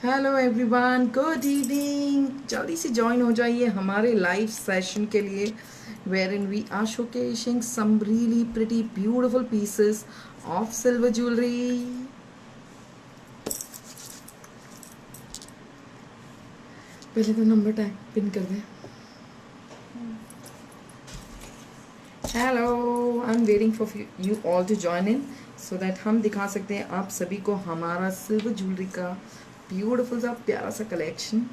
Hello everyone, good evening. जल्दी से join हो जाइए हमारे लाइव सेशन के लिए where in we are showcasing some really pretty beautiful pieces of silver jewellery. पहले तो नंबर टैग पिन कर दें। Hello, I am waiting for you all to join in so that हम दिखा सकते हैं आप सभी को हमारा सिल्वर ज्वेलरी का ब्यूटिफुल सा प्यारा सा कलेक्शन।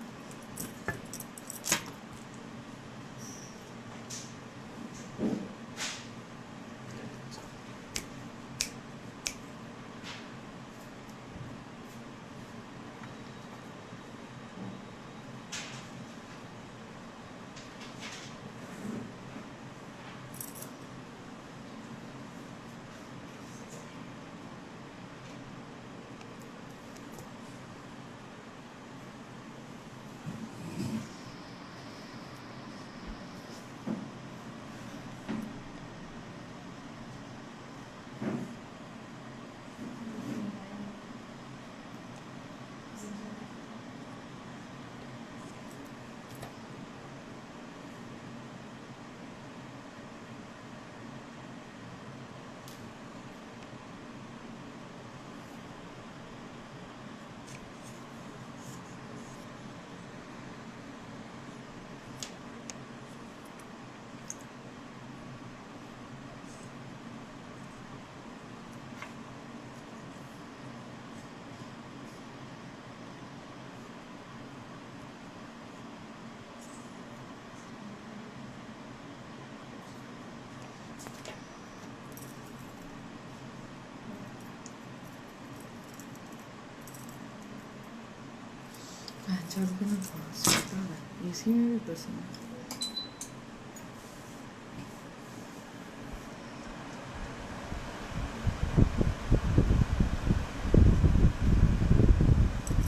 अच्छा इसी में भी पसंद है।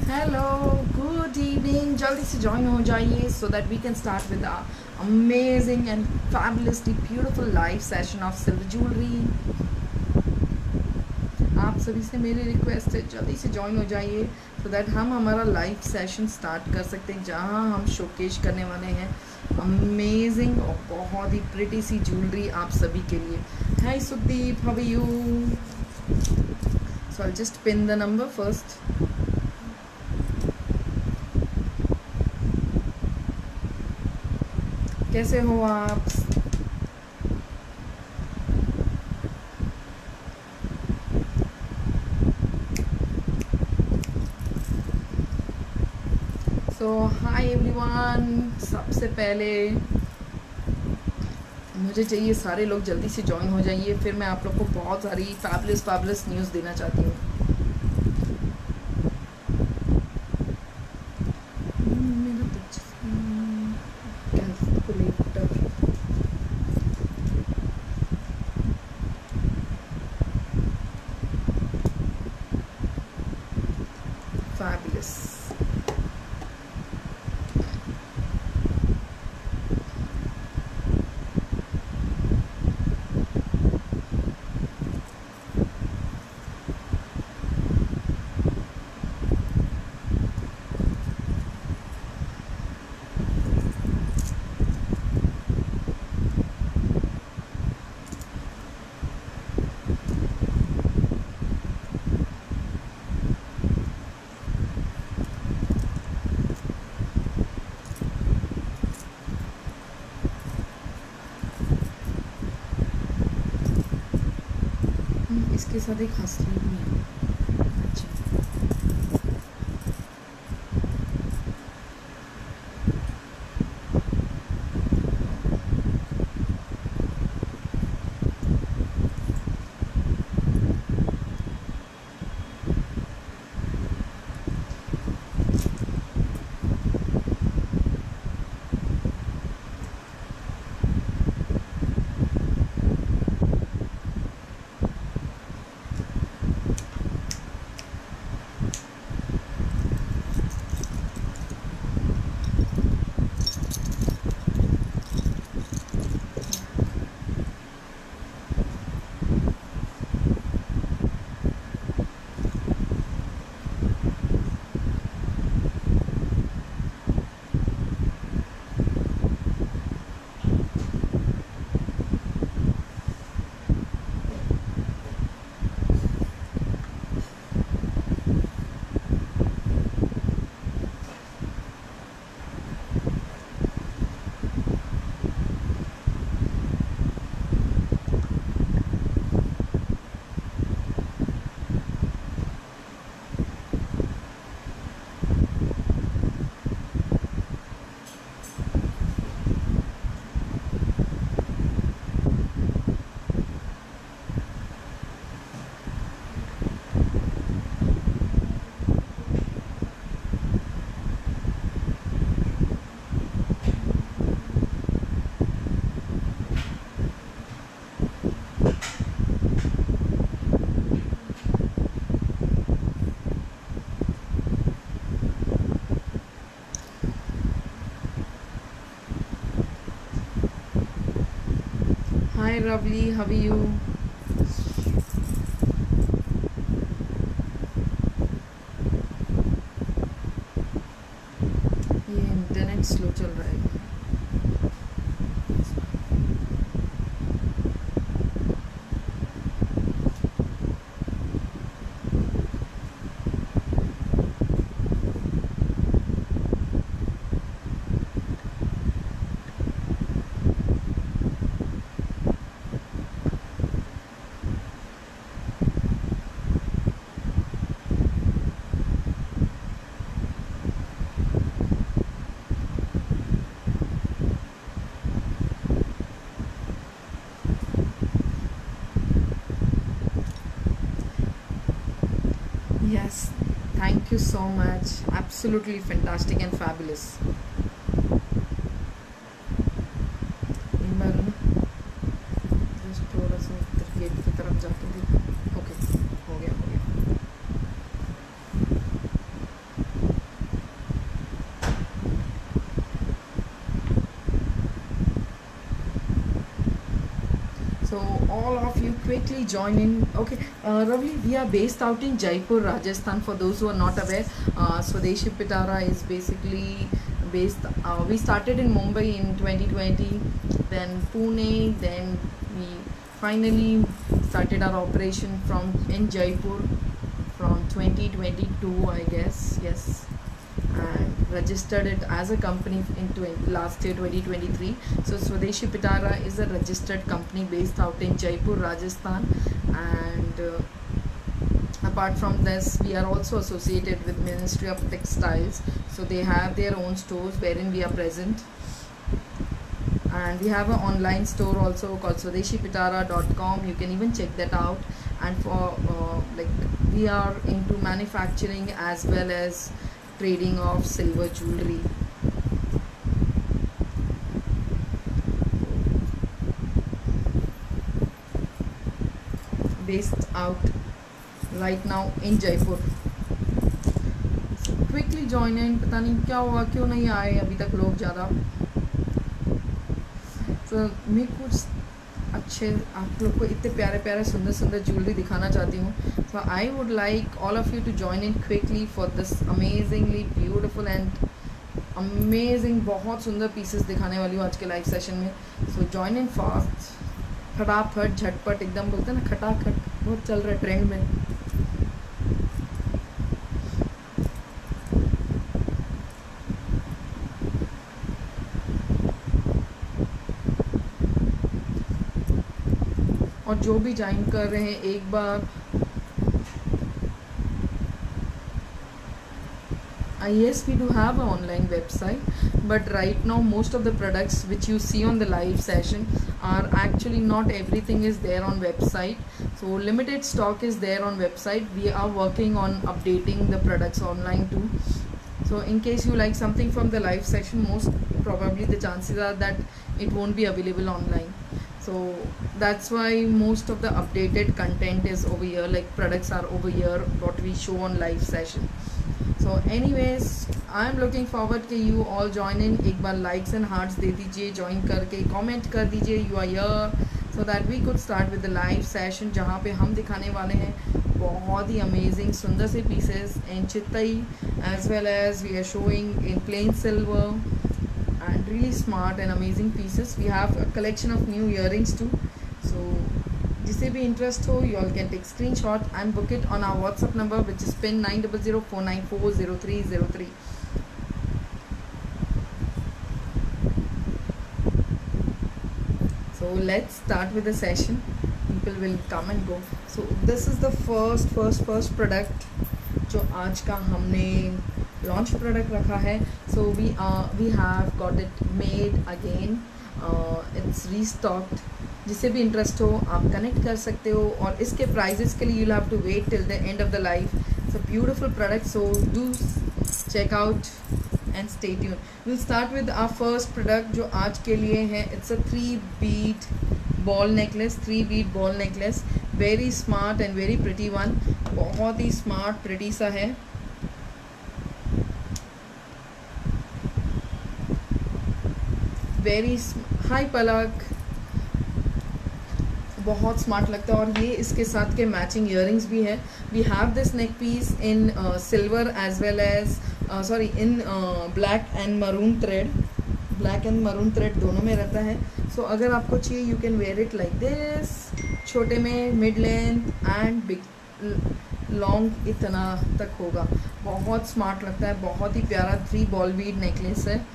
Hello, good evening. जल्दी से ज्वाइन हो जाइए so that we can start with amazing and fabulously beautiful live session of silver jewellery. आप सभी से मेरी रिक्वेस्ट है जल्दी से ज्वाइन हो जाइए सो दैट हम हमारा लाइव सेशन स्टार्ट कर सकते हैं, जहां हम शोकेश करने वाले हैं अमेजिंग और बहुत ही प्रिटी सी ज्वेलरी आप सभी के लिए। Hi Sudeep, how are you? So I just pin the number first. कैसे हो आप? So hi everyone. सबसे पहले मुझे चाहिए सारे लोग जल्दी से ज्वाइन हो जाइए, फिर मैं आप लोग को बहुत सारी फैबुलस न्यूज़ देना चाहती हूँ। फैबुलस। इसके साथ एक हंसली भी है। अच्छा, Hi Ravli, how are you? ये इंटरनेट स्लो चल रहा है। Yes, thank you so much. Absolutely fantastic and fabulous. एक बार ना जस्ट थोड़ा सा इधर गेट की तरफ जाके देखो। ओके, हो गया हो गया। So all of you quickly join in. Okay, Ravi, we are based out in Jaipur, Rajasthan. For those who are not aware, Swadeshi Pitara is basically based. We started in Mumbai in 2020, then Pune, then we finally started our operation from in Jaipur from 2022, I guess. Yes, and registered it as a company in last year 2023. So Swadeshi Pitara is a registered company based out in Jaipur, Rajasthan, and apart from this we are also associated with Ministry of Textiles, so they have their own stores wherein we are present, and we have an online store also called swadeshipitara.com. You can even check that out. And for like, we are into manufacturing as well as trading of silver jewelry. Based out right now in Jaipur. So quickly join in. पता नहीं क्या हुआ, क्यों नहीं आए अभी तक लोग ज़्यादा। तो मैं कुछ अच्छे आप लोग को इतने प्यारे प्यारे सुंदर सुंदर ज्वेलरी दिखाना चाहती हूँ. So I would like all of you to join in quickly for this amazingly beautiful and amazing. बहुत सुंदर पीसेस दिखाने वाली हूँ आज के लाइव सेशन में. सो जॉइन इन फास्ट, फटाफट झटपट, एकदम बोलते हैं ना खटाखट, बहुत चल रहा है ट्रेंड में. और जो भी ज्वाइन कर रहे हैं एक बार yes, we do have an online website, but right now most of the products which you see on the live session are actually not everything is there on website. So limited stock is there on website. We are working on updating the products online too. So in case you like something from the live session, most probably the chances are that it won't be available online. So that's why most of the updated content is over here, like products are over here what we show on live session. So anyways, I am looking forward कि you all join in. एक बार likes and hearts दे दीजिए, join करके comment कर दीजिए you are here, so that we could start with the live session जहाँ पे हम दिखाने वाले हैं बहुत ही amazing सुंदर से pieces in चित्तई, as well as we are showing in plain silver and really smart and amazing pieces. We have a collection of new earrings too. So जिसे भी इंटरेस्ट हो, you all can take screenshot and book it on our WhatsApp number, which is pin 9004940303. So let's start with the session. People will come and go. So this is the first product जो आज का हमने launch product रखा है. So we have got it made again. It's restocked. जिसे भी interest हो आप कनेक्ट कर सकते हो, और इसके प्राइजेस के लिए you have to wait till the end of the life. It's a beautiful product, so do check out and stay tune. Will start with our first product जो आज के लिए है. It's a 3 bead ball necklace, 3 bead ball necklace, very smart and very pretty one. बहुत ही smart pretty सा है. Very high पलक. बहुत स्मार्ट लगता है। और ये इसके साथ के मैचिंग ईयरिंग्स भी है। We have this neck piece in silver as well as in black and maroon thread, black and maroon thread दोनों में रहता है। सो अगर आपको चाहिए you can wear it like this, छोटे में, mid length and big long, इतना तक होगा। बहुत स्मार्ट लगता है, बहुत ही प्यारा 3 बॉल बीड नेकलेस है।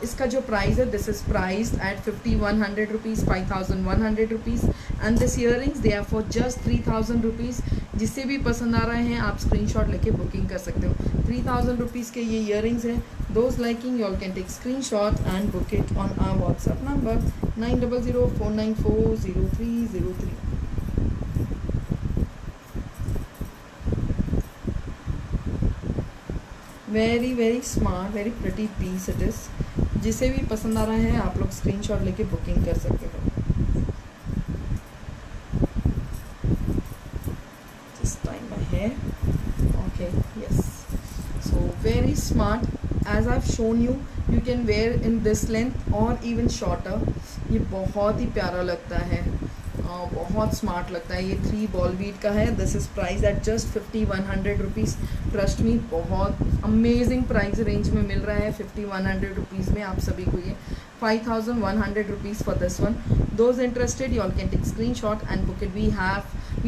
इसका जो प्राइस है, this is priced at 5100 rupees, 5100 rupees. And this earrings they are for just 3000 rupees. जिससे भी पसंद आ रहे हैं आप स्क्रीनशॉट लेके बुकिंग कर सकते हो। 3000 रुपीज़ के ये ईयरिंग्स हैं। Those liking you all can take screenshot and book it on our WhatsApp number 9004940303। Very very smart, very pretty piece it is. जिसे भी पसंद आ रहा है आप लोग स्क्रीनशॉट लेके बुकिंग कर सकते हो। This time my hair, okay, yes. So very smart, as I have shown you, you can wear in this length और इवन शॉर्टर। ये बहुत ही प्यारा लगता है, बहुत स्मार्ट लगता है। ये 3 बॉल बीट का है। This is price at just 5100 rupees. Trust me, बहुत अमेजिंग प्राइस रेंज में मिल रहा है। 5100 रुपीज़ में आप सभी को ये 5100 rupees for this one. Those interested you all can take screen shot and book it. We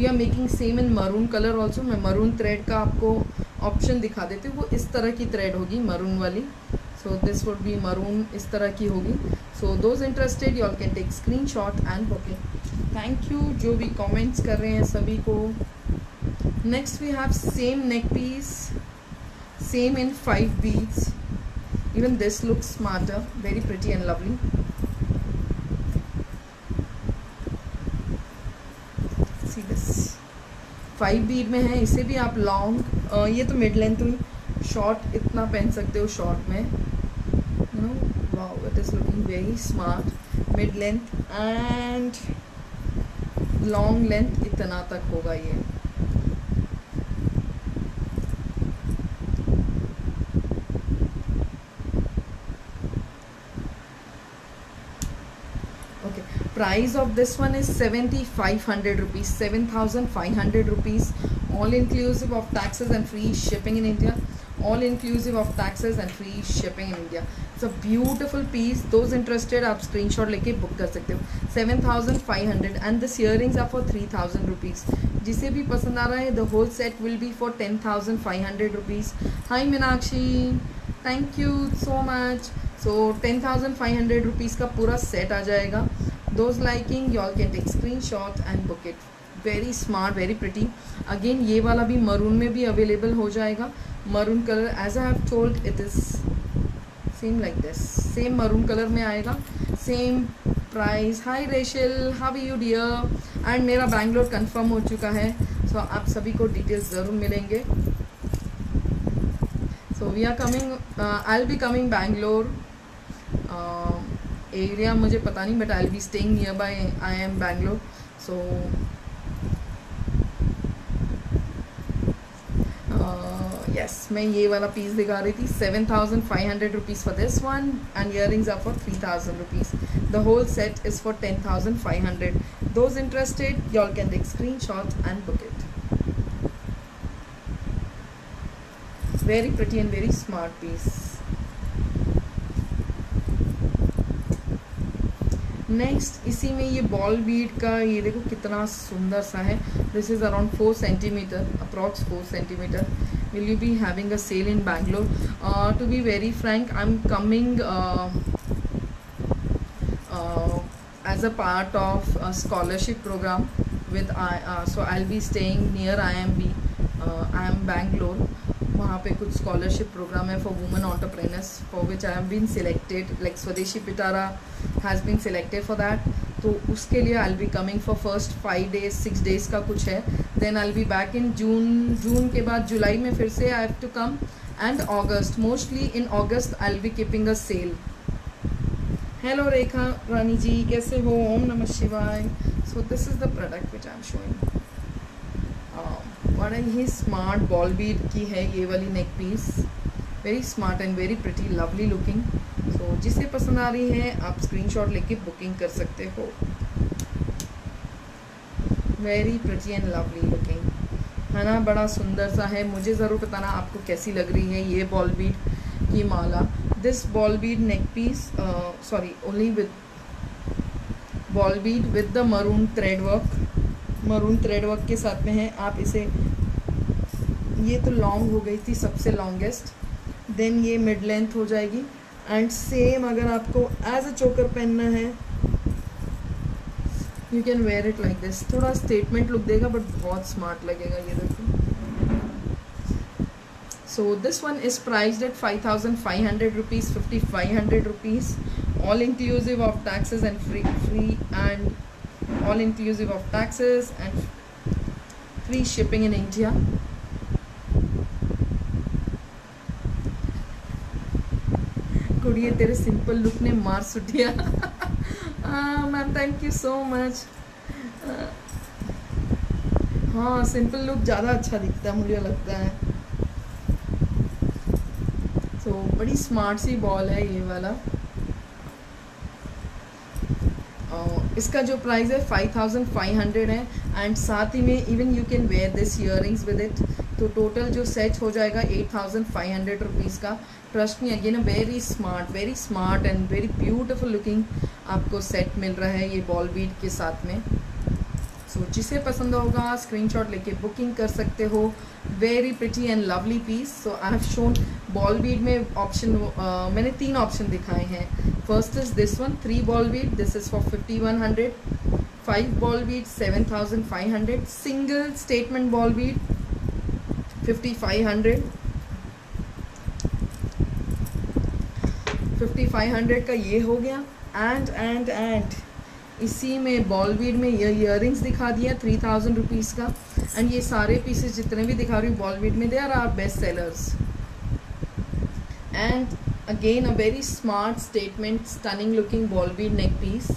are making same in maroon colour also. मैं मरून थ्रेड का आपको ऑप्शन दिखा देती हूँ। वो इस तरह की थ्रेड होगी, मरून वाली। So this would be maroon, इस तरह की होगी। So those interested you all can take screen shot and book it. Thank you जो भी कमेंट्स कर रहे हैं सभी को। Next we have same neck piece, same in 5 beads. Even this looks smarter, very pretty and lovely. See this 5 bead में है। इसे भी आप लॉन्ग, ये तो मिड लेंथ हुई, शॉर्ट इतना पहन सकते हो शॉर्ट में। You know, wow, it is looking very smart. Mid length and long length इतना तक होगा ये। Okay, price of this one is 7500 rupees, 7500 rupees, all inclusive of taxes and free shipping in India. All inclusive of taxes and free shipping in India. It's a beautiful piece. Those interested आप screenshot लेके book कर सकते हो। 7500 and this earrings are for 3000 rupees. जिसे भी पसंद आ रहा है, the whole set will be for 10,500 rupees. Hi Meenakshi, thank you so much. So 10,500 rupees का पूरा set आ जाएगा। Those liking you all can take screenshot and book it. Very smart, very pretty. Again ये वाला भी maroon में भी available हो जाएगा। Maroon colour, as I have told, it is same like this, same maroon colour में आएगा, same price. Hi Rachel, how are you dear? And मेरा बैंगलोर कंफर्म हो चुका है, सो आप सभी को डिटेल्स ज़रूर मिलेंगे। So we are coming, I will be coming Bangalore area, मुझे पता नहीं, but I will be staying nearby I am Bangalore. So yes, मैं ये वाला पीस दिखा रही थी। 7500 rupees for this one and earrings are for 3000 rupees. The whole set is for 10,500. Those interested, y'all can take screenshot and book it. Very pretty and very smart piece. Next इसी में ये बॉल बीड का, ये देखो कितना सुंदर सा है। This is around 4 centimetre, approx 4 centimetre. Will you be having a sale in Bangalore? To be very frank, I'm coming as a part of a scholarship program with so I'll be staying near IIM Bangalore. वहाँ पे कुछ scholarship programme है for women entrepreneurs, for which I have been selected, like Swadeshi Pitara has been selected for that. तो उसके लिए I will be coming for first 5 days 6 days का कुछ है। Then I will be back in June के बाद जुलाई में फिर से I have to come, and August, mostly in August I will be keeping a sale. Hello रेखा रानी जी, कैसे हो? ओम नमः शिवाय। So this is the product which I am showing. बड़ा ही स्मार्ट बॉल बीड की है ये वाली neck piece, very smart and very pretty, lovely looking. So जिसे पसंद आ रही है आप स्क्रीनशॉट लेके बुकिंग कर सकते हो। Very pretty and lovely looking, है ना, बड़ा सुंदर सा है। मुझे ज़रूर बताना आपको कैसी लग रही है ये बॉल बीड की माला। This ball bead neck piece, sorry, only with ball bead with the maroon thread work के साथ में है। आप इसे, ये तो लॉन्ग हो गई थी सबसे लॉन्गेस्ट, देन ये मिड लेंथ हो जाएगी। एंड सेम अगर आपको एज अ चोकर पहनना है, you can wear it like this. थोड़ा स्टेटमेंट लुक देगा बट बहुत स्मार्ट लगेगा, ये देखो। So this one is priced eight 5,500 rupees, 5,500 rupees, all inclusive of taxes and all inclusive of taxes and free shipping in India. कुड़िए तेरे simple look ने मार सुटिया। Ma'am thank you so much. हाँ, सिंपल लुक ज़्यादा अच्छा दिखता है मुझे लगता है। तो बड़ी स्मार्ट सी बॉल है ये वाला। इसका जो प्राइस है 5,500 है। एंड साथ ही में even you can where this earrings with it, तो टोटल जो सेट हो जाएगा 8,500 रुपीज़ का। Trust me again, very smart and very beautiful looking आपको सेट मिल रहा है ये बॉल बीड के साथ में। सो जिसे पसंद होगा स्क्रीनशॉट लेके बुकिंग कर सकते हो। Very pretty and lovely piece. So I have shown ball bead में ऑप्शन, मैंने 3 ऑप्शन दिखाए हैं। First is this one, 3 ball bead, this is for 5,100। 5 ball bead 7,500। Single statement ball bead 5,500। 5,500 का ये हो गया। एंड इसी में बॉल बीड में ये ईयरिंग्स दिखा दिया 3,000 रुपीज़ का। एंड ये सारे पीसेस जितने भी दिखा रही हूँ बॉल बीड में, they are best sellers. And again a very smart statement stunning looking ball bead neck piece.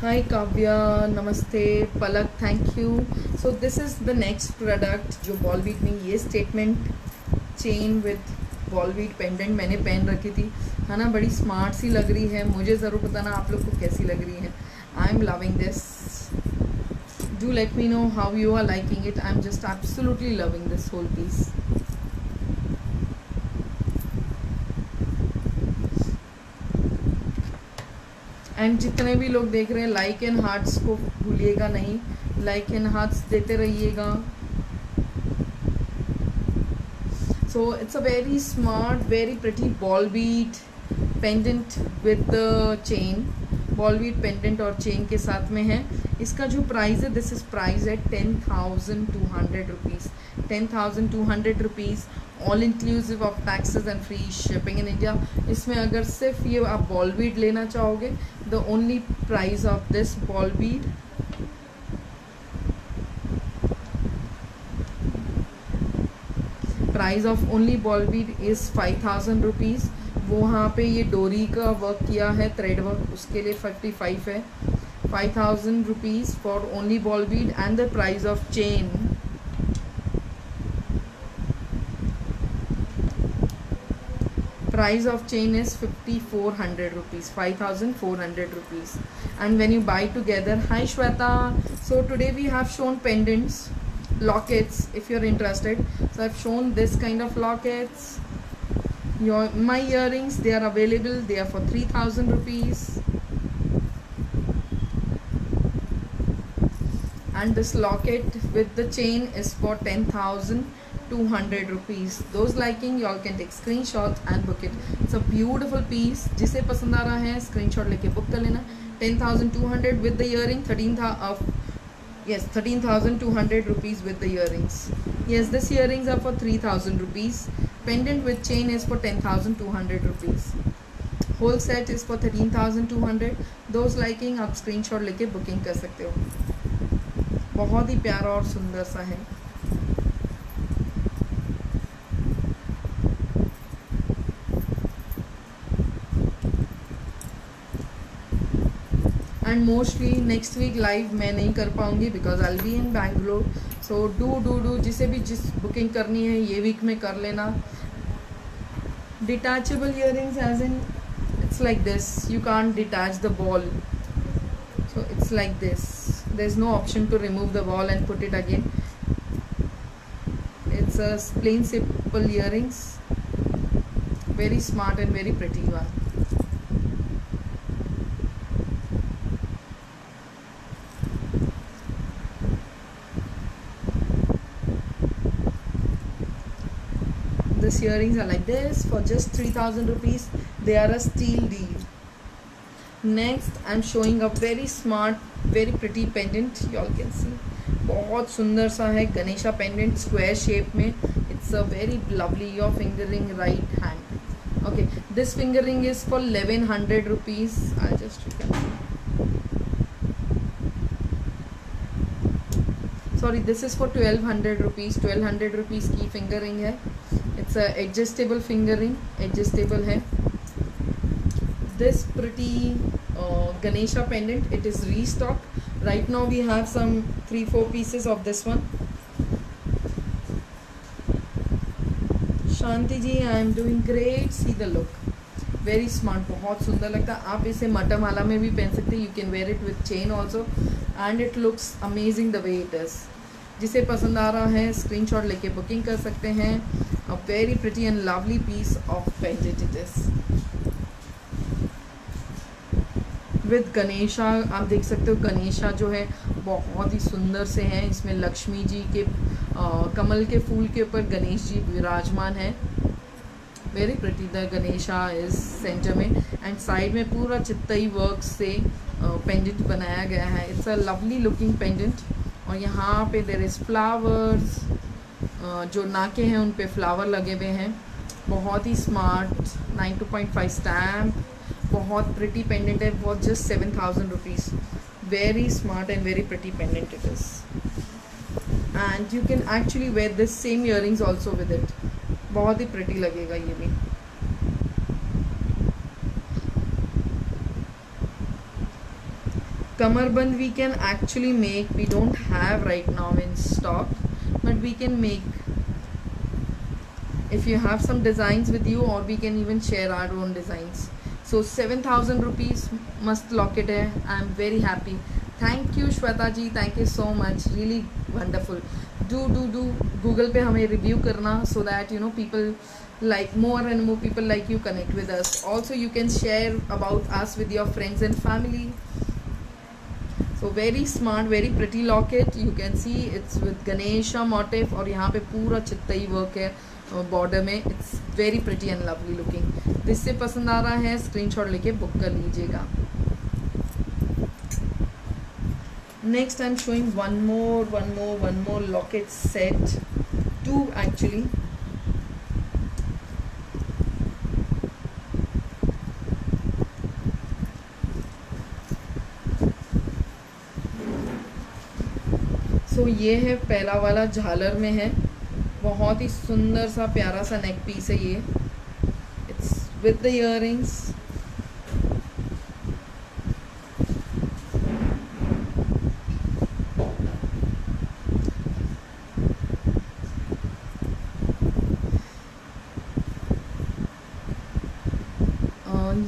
Hi Kavya, नमस्ते। Palak, thank you. So this is the next product जो बॉल बीड में, ये statement chain with ball bead pendant मैंने पहन रखी थी, है ना, बड़ी स्मार्ट सी लग रही है। मुझे ज़रूर बताना आप लोग को कैसी लग रही है। I am loving this. Do let me know how you are liking it. I am just absolutely loving this whole piece. And जितने भी लोग देख रहे हैं लाइक एंड हार्ट्स को भूलिएगा नहीं, लाइक एंड हार्ट्स देते रहिएगा। So it's a very smart very pretty ball bead pendant with the chain. Ball bead pendant और चेन के साथ में है। इसका जो प्राइस है, this is price at 10,200 rupees. 10,200 rupees, all inclusive of taxes and free shipping in India. इसमें अगर सिर्फ ये आप बॉल बीड लेना चाहोगे, the only price of this ball bead price of only ball bead is 5,000 rupees. वहाँ पे ये डोरी का वर्क किया है, थ्रेड वर्क, उसके लिए 55 है। 5,000 rupees for only ball Beed and the price of chain price of chain is 5,400 rupees, 5,400 rupees. And when you buy together, hi Shweta, so today we have shown pendants, lockets if you're interested. So I've shown this kind of lockets, my earrings, they are available, they are for 3,000 rupees. And this locket with the chain is for 10,200 rupees. Those liking, you all can take screenshot and book it. It's a beautiful piece. जिसे पसंद आ रहा है screenshot लेके book कर लेना। 10,200 with the earring, 13,200 rupees with the earrings. Yes, this earrings are for 3,000 rupees. Pendant with chain is for 10,200 rupees. Whole set is for 13,200. Those liking, आप screenshot लेके booking कर सकते हो। बहुत ही प्यारा और सुंदर सा है। And mostly next week live मैं नहीं कर पाऊँगी because I will be in Bangalore. So do जिसे भी जिस बुकिंग करनी है ये वीक में कर लेना. Detachable earrings as in it's like this, you can't detach the ball, so it's like this, there's no option to remove the ball and put it again. It's a plain simple earrings, very smart and very pretty one. These earrings are like this for just 3,000 rupees. They are a steal deal. Next I'm showing a very smart, very pretty pendant. You all can see बहुत सुंदर सा है Ganesha pendant square shape में. It's a very lovely. Your fingering right hand. Okay, this finger ring is for 1100 rupees. I'll just you can sorry, this is for 1200 rupees. 1200 rupees की finger ring है. It's a adjustable finger ring. Adjustable है. This pretty Ganesha pendant, it is restocked. Right now we have some 3-4 pieces of this one. Shanti ji, I am doing great. See the look, very smart. बहुत सुंदर लगता है. आप इसे मटमाला में भी पहन सकते हैं. You can wear it with chain also and it looks amazing the way it is. जिसे पसंद आ रहा है स्क्रीनशॉट लेके बुकिंग कर सकते हैं. A very pretty and lovely piece of pendant it is with Ganesha. आप देख सकते हो गणेशा जो है बहुत ही सुंदर से हैं. इसमें लक्ष्मी जी के कमल के फूल के ऊपर गणेश जी विराजमान है. Very pretty. The Ganesha is centre में एंड साइड में पूरा चित्तई वर्क से पेंडेंट बनाया गया है. It's a lovely looking pendant. और यहाँ पे देयर इज़ फ्लावर्स. जो नाके हैं उन पे फ्लावर लगे हुए हैं. बहुत ही स्मार्ट. 92.5 स्टैम्प. बहुत प्रिटी पेंडेंट है. बहुत just 7,000 rupees. Very smart and very pretty pendant it is. And you can actually wear this same earrings also with it. बहुत ही प्रिटी लगेगा ये भी. कमरबंद we can actually make. We don't have right now in stock but we can make if you have some designs with you, or we can even share our own designs. So 7,000 rupees must locket hai. I am very happy. Thank you Shweta ji, thank you so much, really wonderful. Do Google पे हमें review करना so that you know people like more and more people like you connect with us. Also you can share about us with your friends and family. So very smart, very pretty locket. You can see it's with Ganesha motif और यहाँ पे पूरा चित्तई work है border में. It's very pretty and lovely looking. जिससे पसंद आ रहा है स्क्रीनशॉट लेके बुक कर लीजिएगा. Next I am showing one more locket set. 2 actually. सो ये है पहला वाला झालर में है. बहुत ही सुंदर सा प्यारा सा नेक पीस है ये. It's with the earrings.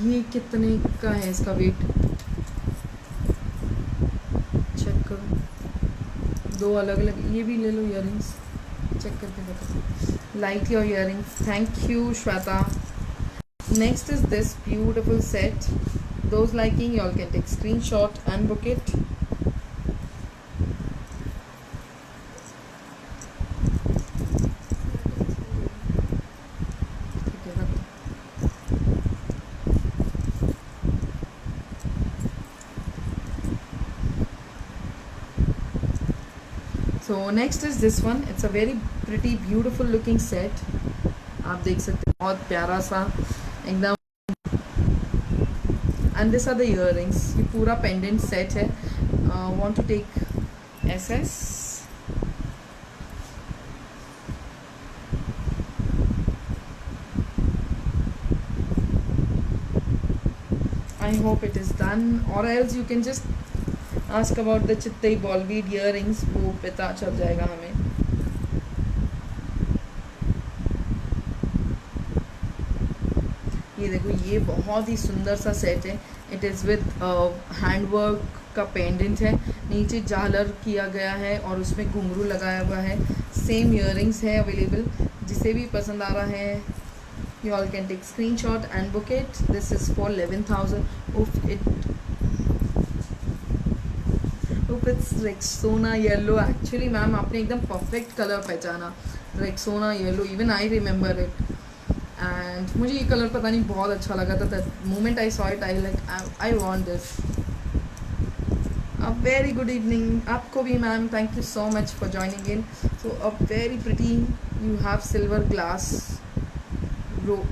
ये कितने का है इसका वेट चेक करो. 2 अलग अलग. ये भी ले लो ईयरिंग्स. चेक करके बताओ. Like your earrings. Thank you Shweta. Next is this beautiful set. Those liking you all can take screenshot and book it. So next is this one. It's a very pretty beautiful looking set. आप देख सकते हैं बहुत प्यारा सा एकदम. and these are the earrings. ये पूरा pendant set है. Want to take SS. I I hope it is done, or else you can just ask about the चित्तई ball bead earrings, वो पता चल जाएगा हमें। ये देखो, ये बहुत ही सुंदर सा सेट है। इट इज़ विथ हैंडवर्क का पेंडेंट है, नीचे झालर किया गया है और उसमें घुंघरू लगाया हुआ है। सेम इयररिंग्स है अवेलेबल, जिसे भी पसंद आ रहा है you all can take screenshot and book it. This is for 11,000। It's Rexona yellow. Actually ma'am आपने एकदम परफेक्ट कलर पहचाना, Rexona yellow, even I remember it. And मुझे ये कलर पता नहीं बहुत अच्छा लगा था। That moment I saw it I like I want this. A very good evening आपको भी ma'am, thank you so much for joining in. So a very pretty, you have silver glass row,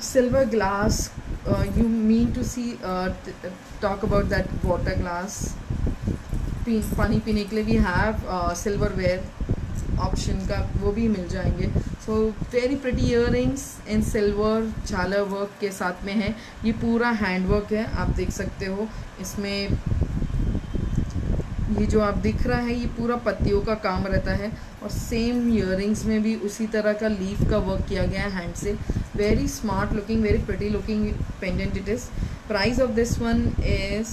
silver glass, you mean to see talk about that water glass पानी पीने के लिए भी have silverware option का, वो भी मिल जाएंगे। सो very pretty earrings इन silver झालर वर्क के साथ में है। ये पूरा हैंड वर्क है, आप देख सकते हो। इसमें ये जो आप दिख रहा है ये पूरा पत्तियों का काम रहता है, और सेम इयररिंग्स में भी उसी तरह का लीफ का वर्क किया गया है हैंड से। Very smart looking, very pretty looking pendant it is. Price of this one is,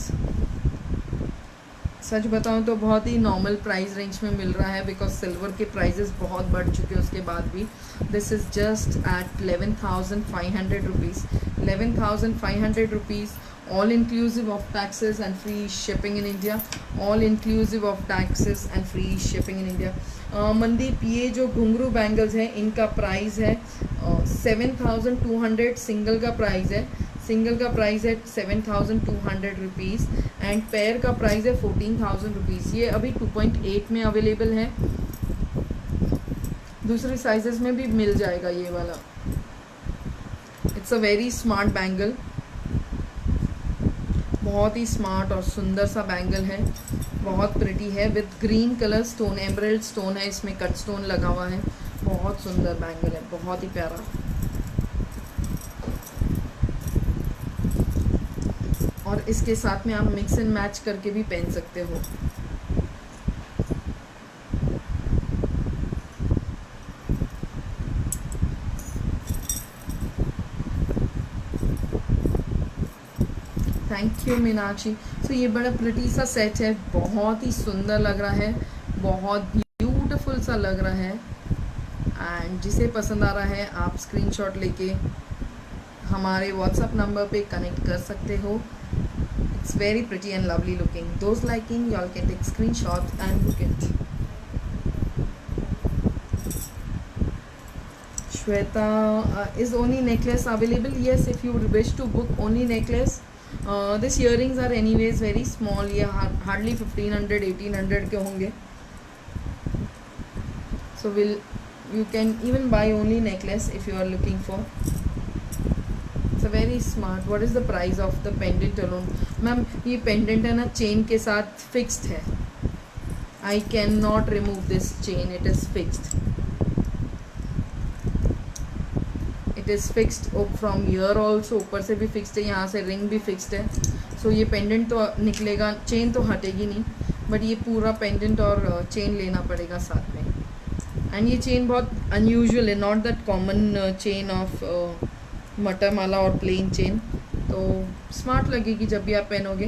सच बताऊं तो बहुत ही नॉर्मल प्राइस रेंज में मिल रहा है, बिकॉज सिल्वर के प्राइजेस बहुत बढ़ चुके हैं उसके बाद भी। This is just at 11,500 rupees. 11,500 rupees, all inclusive of taxes and free shipping in India, all inclusive of taxes and free shipping in India। Mandeep, ये जो घुंघरू बैंगल्स हैं इनका प्राइस है 7,200। सिंगल का प्राइस है, सिंगल का प्राइस है 7,200 रुपीज़, एंड पेयर का प्राइस है 14,000 रुपीज़। ये अभी 2.8 में अवेलेबल है, दूसरे साइजेस में भी मिल जाएगा ये वाला। It's a very smart bangle, बहुत ही स्मार्ट और सुंदर सा बैंगल है, बहुत प्रिटी है, with green colour stone, emerald stone है, इसमें कट स्टोन लगा हुआ है। बहुत सुंदर बैंगल है, बहुत ही प्यारा। और इसके साथ में आप मिक्स एंड मैच करके भी पहन सकते हो। Thank you Meenakshi. सो ये बड़ा प्रिटी सा सेट है, बहुत ही सुंदर लग रहा है, बहुत ब्यूटीफुल सा लग रहा है। एंड जिसे पसंद आ रहा है आप स्क्रीनशॉट लेके हमारे व्हाट्सएप नंबर पे कनेक्ट कर सकते हो। It's very pretty and lovely looking. Those liking you all can take screenshot and book it. Shweta, is only necklace available? Yes, if you wish to book only necklace. This earrings are anyways very small, ये hardly 1,500-1,800 के होंगे। सो you can even buy only necklace if you are looking for. It's a very smart. What is the price of the pendant alone? Ma'am ये pendant है ना chain के साथ fixed है, I cannot remove this chain, it is fixed, it is fixed from here also, ऊपर से भी fixed है, यहाँ से ring भी fixed है। so ये pendant तो निकलेगा, chain तो हटेगी नहीं, बट ये पूरा pendant और chain लेना पड़ेगा साथ में। एंड ये चेन बहुत अनयूजुअल है, not that common chain of मटर माला और प्लेन चेन, तो स्मार्ट लगेगी जब भी आप पहनोगे।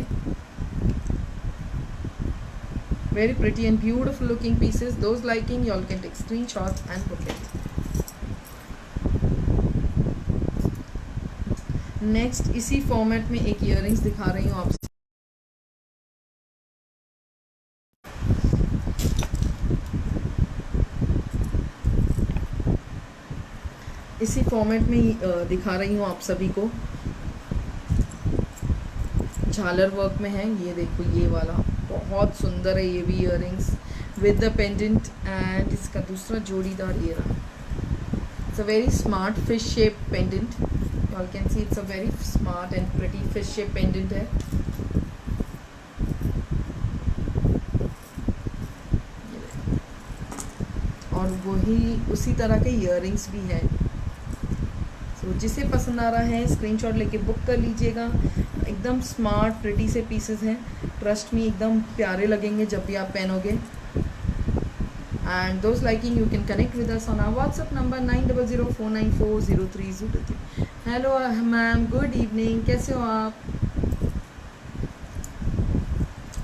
Very pretty and beautiful looking pieces. Those liking you all can take screenshot and book it. Next इसी फॉर्मेट में एक इयररिंग्स दिखा रही हूँ आपसे। इसी फॉर्मेट में दिखा रही हूँ आप सभी को, झालर वर्क में है। ये देखो ये वाला बहुत सुंदर है, ये भी earrings with the pendant, and इसका दूसरा जोड़ीदार ये रहा। It's a very smart fish shape pendant, you all can see it's a very smart and pretty fish shape pendant है। और वही उसी तरह के इयररिंग्स भी है। तो जिसे पसंद आ रहा है स्क्रीनशॉट लेके बुक कर लीजिएगा। एकदम स्मार्ट प्रिटी से पीसेस हैं, ट्रस्ट मी एकदम प्यारे लगेंगे जब भी आप पहनोगे। And those liking, you can connect with us on our WhatsApp number 9004940303। Hello ma'am, good evening, कैसे हो आप?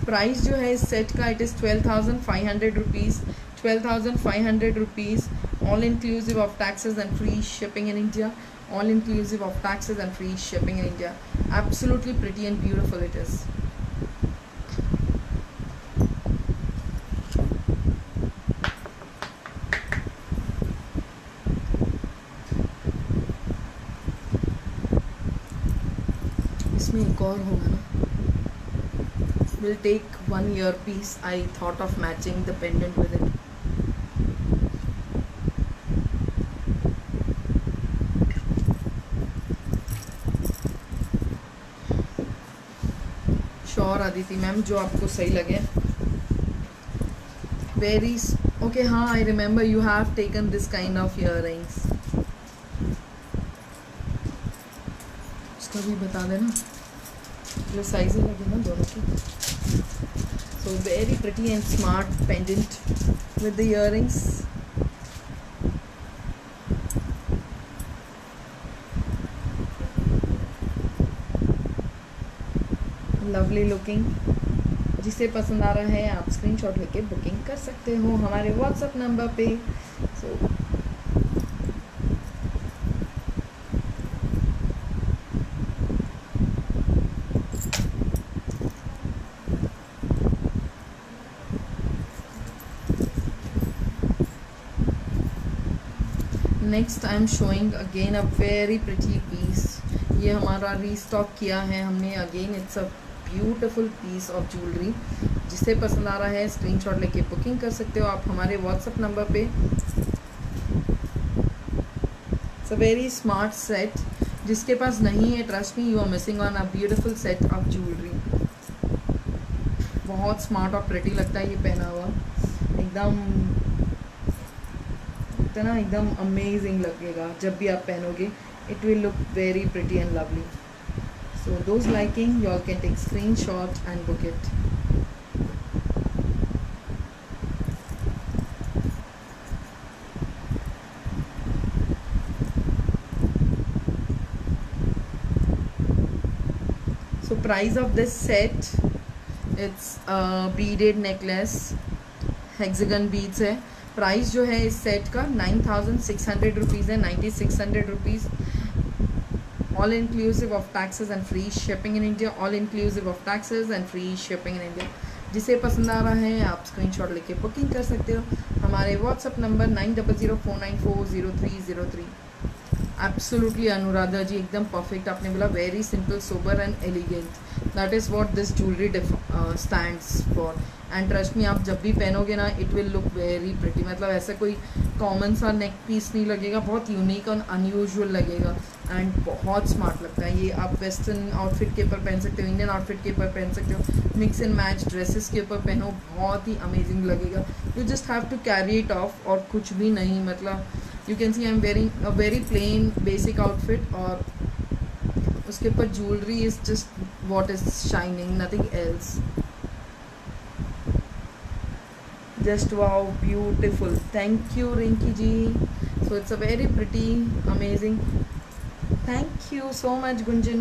प्राइस जो है इस सेट का it is 12,500 rupees. 12,500 rupees, all inclusive of taxes and free shipping in India. All inclusive of taxes and free shipping in India. Absolutely pretty and beautiful it is. इसमें एक और होगा ना, will take one earpiece. I thought of matching the pendant with it. Sure Aditi ma'am, जो आपको सही लगे। Very okay, हाँ I remember you have taken this kind of earrings. उसका भी बता देना, जो साइज लगे ना दोनों की। So very pretty and smart pendant with the earrings. Lovely looking. जिसे पसंद आ रहा है आप स्क्रीनशॉट लेके बुकिंग कर सकते हो हमारे व्हाट्सएप नंबर पे। So next I am showing again a very pretty piece. ये हमारा रीस्टॉक किया है हमने again. It's a beautiful piece of jewellery. जिसे पसंद आ रहा है स्क्रीनशॉट लेके बुकिंग कर सकते हो आप हमारे व्हाट्सएप नंबर पे। It's a very smart set. जिसके पास नहीं है, trust me, you are missing on a beautiful set of jewellery. बहुत स्मार्ट और प्रिटी लगता है ये पहना हुआ, एकदम अमेजिंग लगेगा जब भी आप पहनोगे। It will look very pretty and lovely. So those liking, you all can take screenshot and book it. So price of this set, it's a beaded necklace, hexagon beads है। प्राइस जो है इस set का 9,600 rupees है, 9,600 rupees. All inclusive of taxes and free shipping in India. All inclusive of taxes and free shipping in India. जिसे पसंद आ रहा है आप स्क्रीनशॉट लेके बुकिंग कर सकते हो हमारे व्हाट्सएप नंबर 9004940303। एब्सोल्युटली अनुराधा जी, एकदम परफेक्ट आपने बोला। Very simple, sober and elegant, that is what this jewellery stands for. And trust मी, आप जब भी पहनोगे ना, it will look very pretty. मतलब ऐसा कोई कॉमन सा नेक पीस नहीं लगेगा, बहुत यूनिक और अनयूजुअल लगेगा एंड बहुत स्मार्ट लगता है ये। आप वेस्टर्न आउटफिट के ऊपर पहन सकते हो, इंडियन आउटफिट के ऊपर पहन सकते हो, मिक्स एंड मैच ड्रेसेस के ऊपर पहनो, बहुत ही अमेजिंग लगेगा। You just have to carry it off और कुछ भी नहीं। मतलब you can see I am wearing a very plain basic outfit और उसके ऊपर jewellery is just what is shining, nothing else. Just wow, beautiful. Thank you Rinki ji. So it's a very pretty, amazing. Thank you so much Gunjan.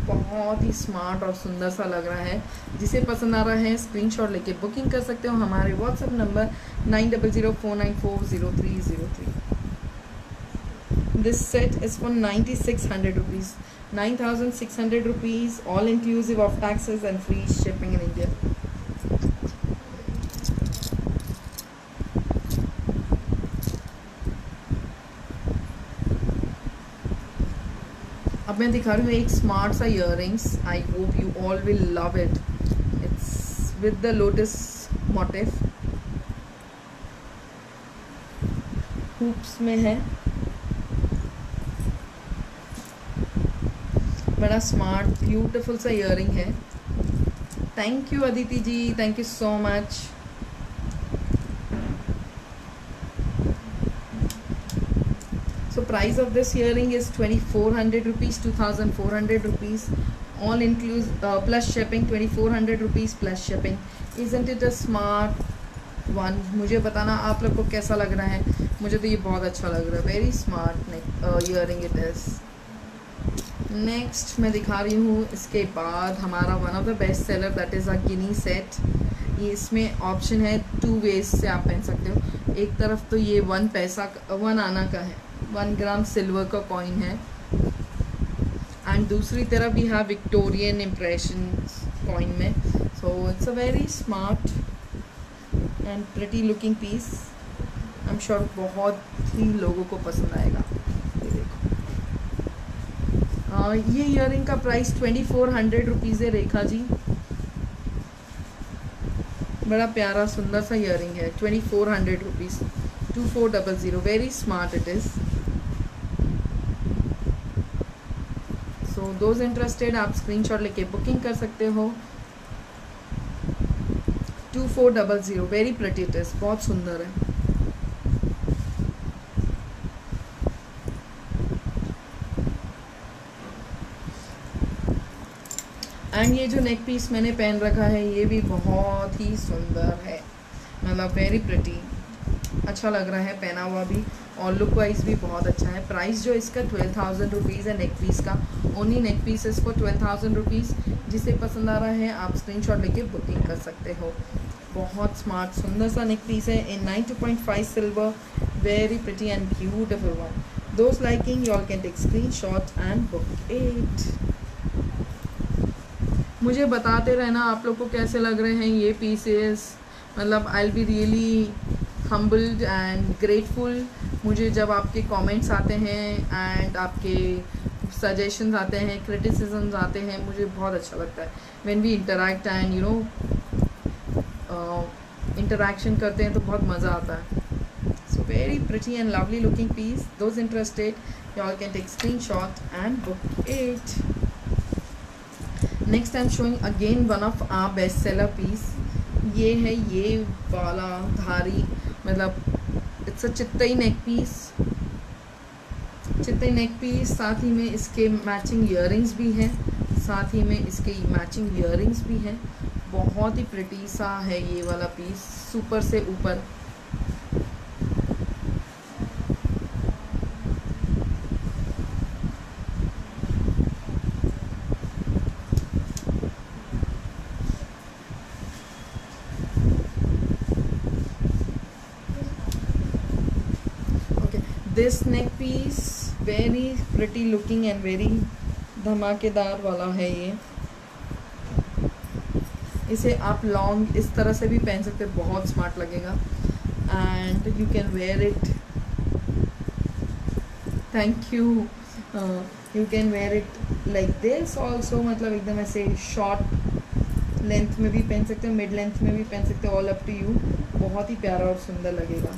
बहुत ही smart और सुंदर सा लग रहा है। जिसे पसंद आ रहा है स्क्रीनशॉट लेके बुकिंग कर सकते हो हमारे WhatsApp number 9004940303। This set is for 9,600 rupees. 9,600 rupees, all inclusive of taxes and free shipping in India. अब मैं दिखा रही हूँ एक स्मार्ट सा earrings. I hope you all will love it. It's with the lotus motif, hoops में है। बड़ा स्मार्ट ब्यूटीफुल सा इयररिंग है। Thank you Aditi ji, thank you so much. So price of this earring is 2400 rupees, 2400 rupees, all includes plus shipping, 2400 rupees plus shipping. Isn't it a smart one? मुझे बताना आप लोग को कैसा लग रहा है। मुझे तो ये बहुत अच्छा लग रहा है, very smart earring it is. Next मैं दिखा रही हूँ, इसके बाद हमारा one of the best seller that is a Guinea set. ये इसमें ऑप्शन है 2 वेज से आप पहन सकते हो। एक तरफ तो ये 1 पैसा 1 आना का है, 1 ग्राम सिल्वर का कॉइन है, एंड दूसरी तरफ भी है विक्टोरियन इम्प्रेशन कॉइन में। So it's a very smart and pretty looking piece. I am sure बहुत ही लोगों को पसंद आएगा। ये देखो, ये ईयरिंग का प्राइस 2400 रुपीज़ है रेखा जी। बड़ा प्यारा सुंदर सा ईयरिंग है, 2400 rupees, 2400, very smart it is. So those interested आप स्क्रीनशॉट लेके बुकिंग कर सकते हो। 2400, वेरी प्रिटी इट इज़, बहुत सुंदर है। एंड ये जो नेक पीस मैंने पहन रखा है ये भी बहुत ही सुंदर है, मतलब वेरी प्रिटी, अच्छा लग रहा है पहना हुआ भी, और लुक वाइज भी बहुत अच्छा है। प्राइस जो इसका 12,000 रुपीज़ है नेक पीस का, ओनली नेक पीस इसको 12,000 रुपीज़। जिसे पसंद आ रहा है आप स्क्रीनशॉट लेके बुकिंग कर सकते हो। बहुत स्मार्ट सुंदर सा नेक पीस है in 92.5 silver, very pretty and beautiful one. Those liking you all can take screenshot and book it. मुझे बताते रहना आप लोग को कैसे लग रहे हैं ये पीसेस, मतलब आई will be really humbled and grateful. मुझे जब आपके कमेंट्स आते हैं एंड आपके सजेशंस आते हैं, क्रिटिसिज्म्स आते हैं, मुझे बहुत अच्छा लगता है। When we interact and you know interaction करते हैं तो बहुत मज़ा आता है। So very pretty and lovely looking piece. Those interested you all can take screenshot and book it. Next I am showing again one of our best seller piece. ये है ये वाला धारी, मतलब इट्स अ चित्तई नेक पीस, चित्तई neck piece. साथ ही में इसके मैचिंग ईयरिंग्स भी हैं, साथ ही में इसके मैचिंग ईयरिंग्स भी हैं। बहुत ही प्रिटी सा है ये वाला पीस, सुपर से ऊपर। This neck piece very pretty looking and very धमाकेदार वाला है ये। इसे आप लॉन्ग इस तरह से भी पहन सकते हैं, बहुत स्मार्ट लगेगा and you can wear it. Thank you. You can wear it like this also, मतलब एकदम ऐसे शॉर्ट लेंथ में भी पहन सकते हो, मिड लेंथ में भी पहन सकते हो, ऑल अप टू यू। बहुत ही प्यारा और सुंदर लगेगा।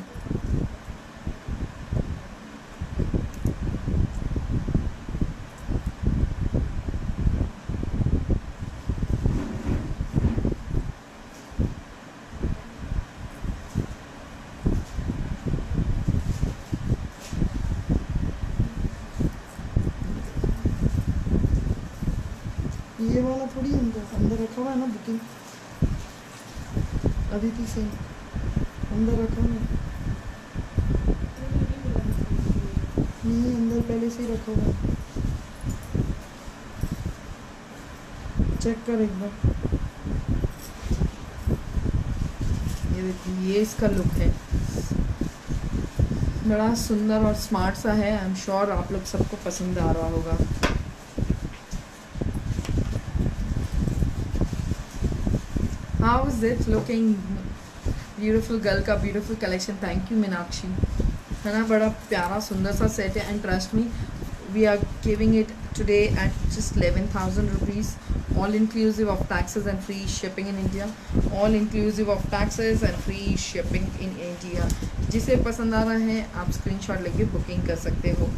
ये वाला थोड़ी अंदर रखा हुआ है ना, बुकिंग अदिति से अंदर रखा हुआ है, नहीं अंदर पहले से ही रखा हुआ है, चेक कर एक बार। ये देखिए ये इसका लुक है, बड़ा सुंदर और स्मार्ट सा है। आई एम श्योर आप लोग सबको पसंद आ रहा होगा। How is it looking? Beautiful girl का beautiful collection. Thank you Meenakshi, है ना, बड़ा प्यारा सुंदर सा सेट है। And trust me we are giving it today at just 11,000 rupees, all inclusive of taxes and free shipping in India, all inclusive of taxes and free shipping in India। जिसे पसंद आ रहा है आप स्क्रीनशॉट लेके booking कर सकते हो।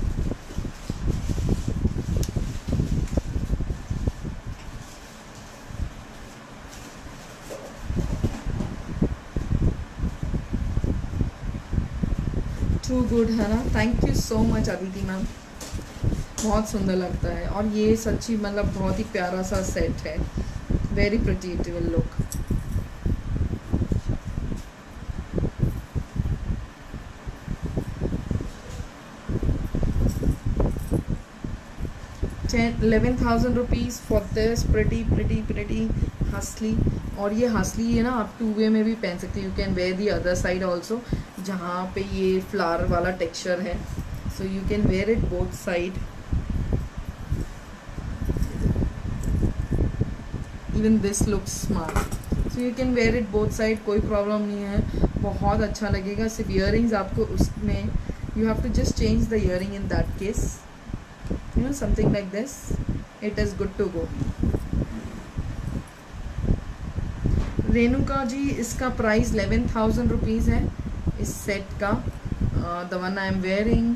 टू गुड है ना, thank you so much Aditi ma'am, बहुत सुंदर लगता है। और ये सच्ची मतलब बहुत ही प्यारा सा सेट है, very pretty it will look. 11,000 rupees for this pretty हसली। और ये हसली है ना, आप टू वे में भी पहन सकते हैं, you can wear the other side also, जहाँ पे ये फ्लावर वाला टेक्सचर है, so you can wear it both side. Even this looks smart, so you can wear it both side, कोई प्रॉब्लम नहीं है, बहुत अच्छा लगेगा। सिर्फ ईयरिंग्स आपको उसमें, you have to just change the earring in that case, you know, something like this, it is good to go। Renuka ji, इसका प्राइस 11,000 रुपीज़ है इस सेट का, the one I am wearing.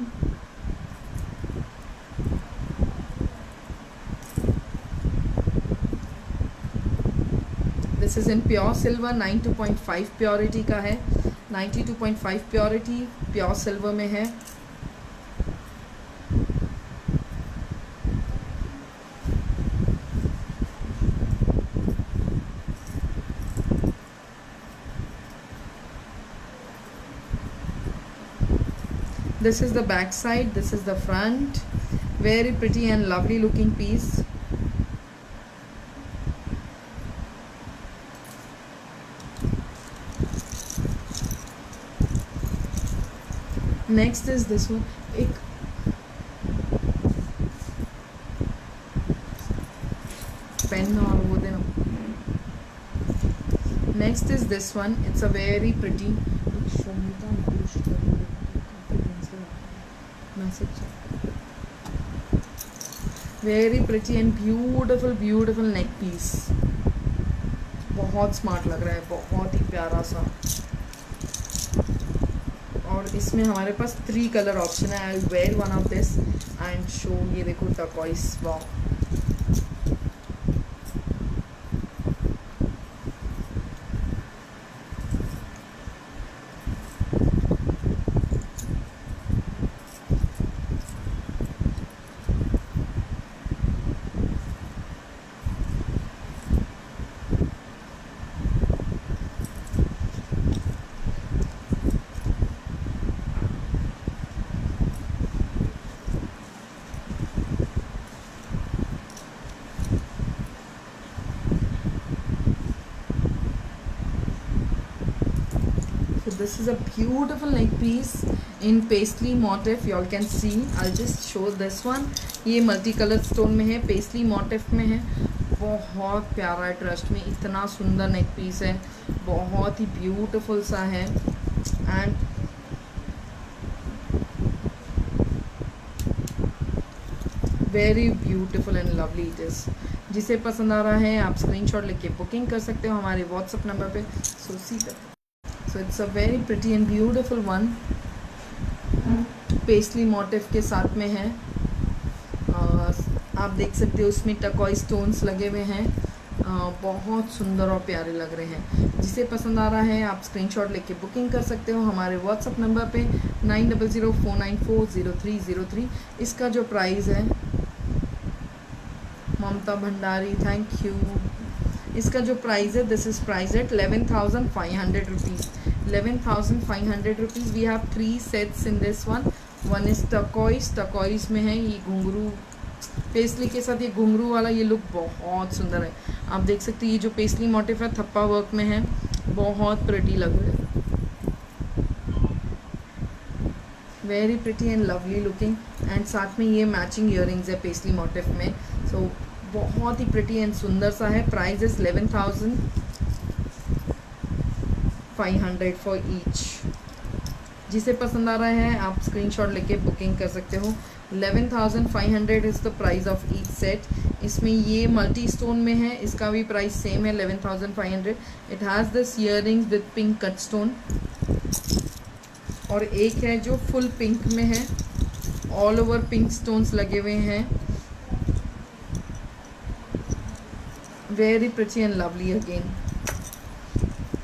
This is in pure silver, 92.5 purity का है, 92.5 purity pure silver में है। This is the back side, this is the front, very pretty and lovely looking piece। Next is this one, एक pen और वो देना। Next is this one, it's a very pretty, very pretty and beautiful neck piece, बहुत smart लग रहा है, बहुत ही प्यारा सा। और इसमें हमारे पास 3 कलर ऑप्शन है, I wear one of this and show, ये देखो turquoise, wow. This is a beautiful neck piece in paisley motif, you all can see, I'll just show this one। ये मल्टी कलर स्टोन में है, पेस्टली motif में है, बहुत प्यारा है, ट्रस्ट में इतना सुंदर नेक पीस है, बहुत ही ब्यूटीफुल सा है। And very beautiful and lovely it is. जिसे पसंद आ रहा है आप स्क्रीनशॉट लेके बुकिंग कर सकते हो हमारे व्हाट्सएप नंबर पे। So see that, so it's a very pretty and beautiful one, paisley motif के साथ में है। आप देख सकते हो उसमें टर्कोइज स्टोन्स लगे हुए हैं, बहुत सुंदर और प्यारे लग रहे हैं। जिसे पसंद आ रहा है आप स्क्रीनशॉट लेके बुकिंग कर सकते हो हमारे व्हाट्सएप नंबर पे 9004940303। इसका जो प्राइस है, ममता भंडारी थैंक यू, इसका जो प्राइस है, this is price at 11,500 rupees, 11,500 rupees. We have 3 sets in this one. One is turquoise में है, ये घुंघरू पेस्टली के साथ ये घुंघरू वाला ये लुक बहुत सुंदर है। आप देख सकते हैं ये जो पेस्टली मोटिफ है थप्पा वर्क में है, बहुत प्रिटी लग रहा है, very pretty and lovely looking. And साथ में ये मैचिंग ईयरिंग्स है पेस्टली मोटिफ में, सो बहुत ही प्रिटी एंड सुंदर सा है। Price is 11,500 for each. जिसे पसंद आ रहा है आप स्क्रीनशॉट लेके बुकिंग कर सकते हो। 11,500 is the price of each set. इसमें ये मल्टी स्टोन में है, इसका भी प्राइस सेम है 11,500। It has this earrings with pink cut stone, और एक है जो फुल पिंक में है, ऑल ओवर पिंक स्टोन्स लगे हुए हैं, very pretty and lovely again.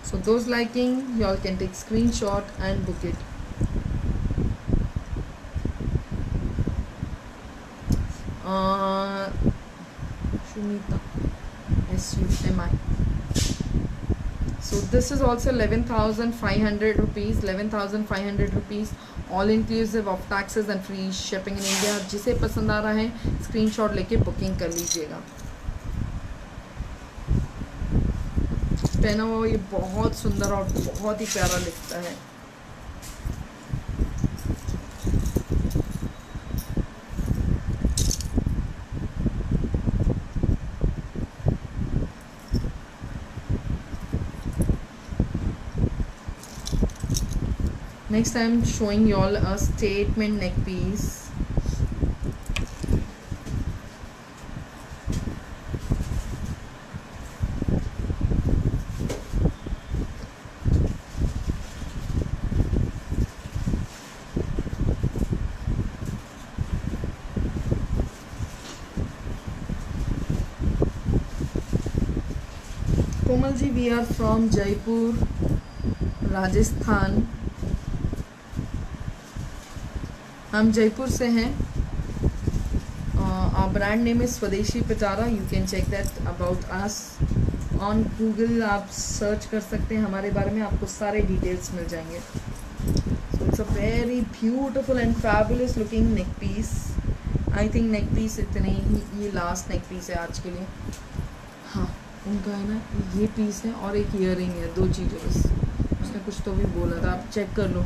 So those liking, you all can take screenshot and book it. Shumita, SUMI. So this is also 11,500 rupees, 11,500 rupees, all inclusive of taxes and free shipping in India. जिसे पसंद आ रहा है screenshot लेके booking कर लीजिएगा. पहना हुआ ये बहुत सुंदर और बहुत ही प्यारा दिखता है. Next I'm showing you all a statement neck piece. Komal ji, we are from Jaipur, Rajasthan. हम जयपुर से हैं. our brand name is स्वदेशी पिटारा. You can check that about us on Google. आप सर्च कर सकते हैं हमारे बारे में, आपको सारे डिटेल्स मिल जाएंगे. So it's a very beautiful and fabulous looking neck piece. I think neck piece इतने ही, ये लास्ट नेक पीस है आज के लिए. हाँ, उनका है ना ये पीस है और एक ईयरिंग है, 2 चीज़ें बस. उसने कुछ तो भी बोला था, आप चेक कर लो.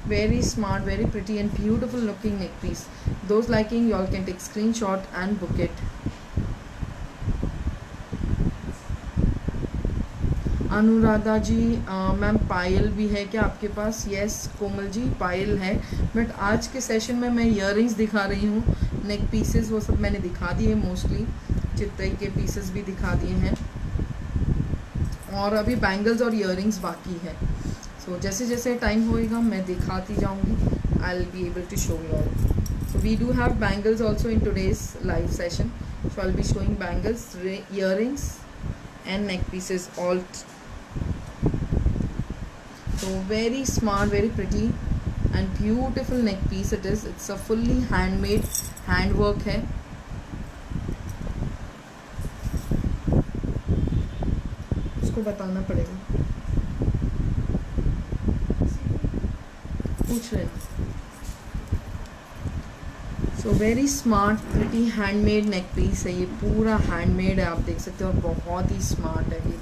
Very smart, very pretty and beautiful looking neck piece. Those liking, you all can take screenshot and book it. Anuradha ji, ma'am पायल भी है क्या आपके पास? यस कोमल जी, पायल है. बट आज के सेशन में मैं ईयरिंग्स दिखा रही हूँ. नेक पीसेस वो सब मैंने दिखा दिए, मोस्टली चित्तई के पीसेस भी दिखा दिए हैं, और अभी बैंगल्स और ईयरिंग्स बाकी है. सो जैसे जैसे टाइम होएगा मैं दिखाती जाऊंगी. I will be able to show you all. So we do have bangles also in today's live session. So I will be showing bangles, earrings and neck pieces all. So very smart, very pretty and beautiful neck piece it is. It's a fully handmade, hand work है. उसको बताना पड़ेगा, पूछ रहे. So very smart pretty handmade neck piece है. ये पूरा handmade है, आप देख सकते हो, और बहुत ही स्मार्ट है ये.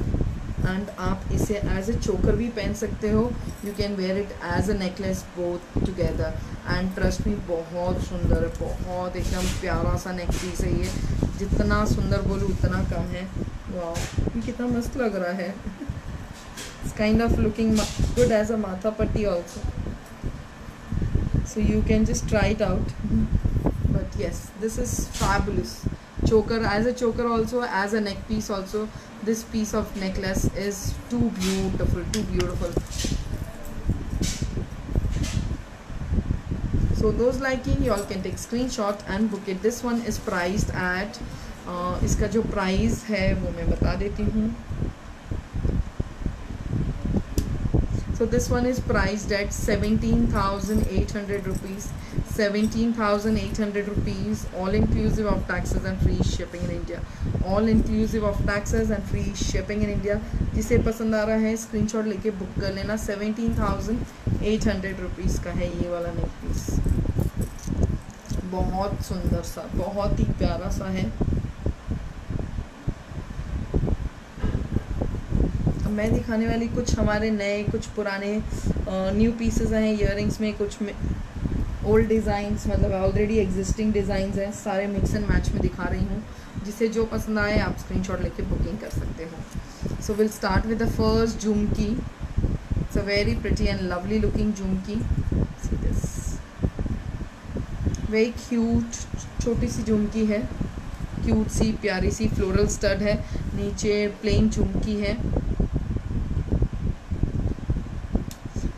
एंड आप इसे एज ए चोकर भी पहन सकते हो. You can wear it as a necklace both together. And trust me, बहुत सुंदर है, बहुत एकदम प्यारा सा नेक पीस है ये. जितना सुंदर बोलूँ उतना कम है. वाह, ये कितना मस्त लग रहा है. It's kind of looking good as a matha patti also. So you can just try it out. But yes, this is fabulous. Choker, as a choker also, as a neck piece also, this piece of necklace is too beautiful, too beautiful. So those liking, you all can take screenshot and book it. This one is priced at इसका जो price है वो मैं बता देती हूँ. So this one is priced at 17,800 rupees. 17,800 rupees, all inclusive of taxes and free shipping in India. All inclusive of taxes and free shipping in India. जिसे पसंद आ रहा है स्क्रीनशॉट लेके बुक कर लेना. 17,800 रुपीज़ का है ये वाला नेक पीस. बहुत सुंदर सा, बहुत ही प्यारा सा है. मैं दिखाने वाली कुछ हमारे नए, कुछ पुराने न्यू पीसेस हैं ईयरिंग्स में. कुछ ओल्ड डिज़ाइंस, मतलब ऑलरेडी एग्जिस्टिंग डिज़ाइंस हैं. सारे मिक्स एंड मैच में दिखा रही हूँ. जिसे जो पसंद आए आप स्क्रीनशॉट लेके बुकिंग कर सकते हो. So will start with the first Jhumki. It's a very pretty and lovely looking Jhumki. C this, very cute छोटी सी झुमकी है. क्यूट सी प्यारी सी फ्लोरल स्टड है. नीचे प्लेन झुमकी है.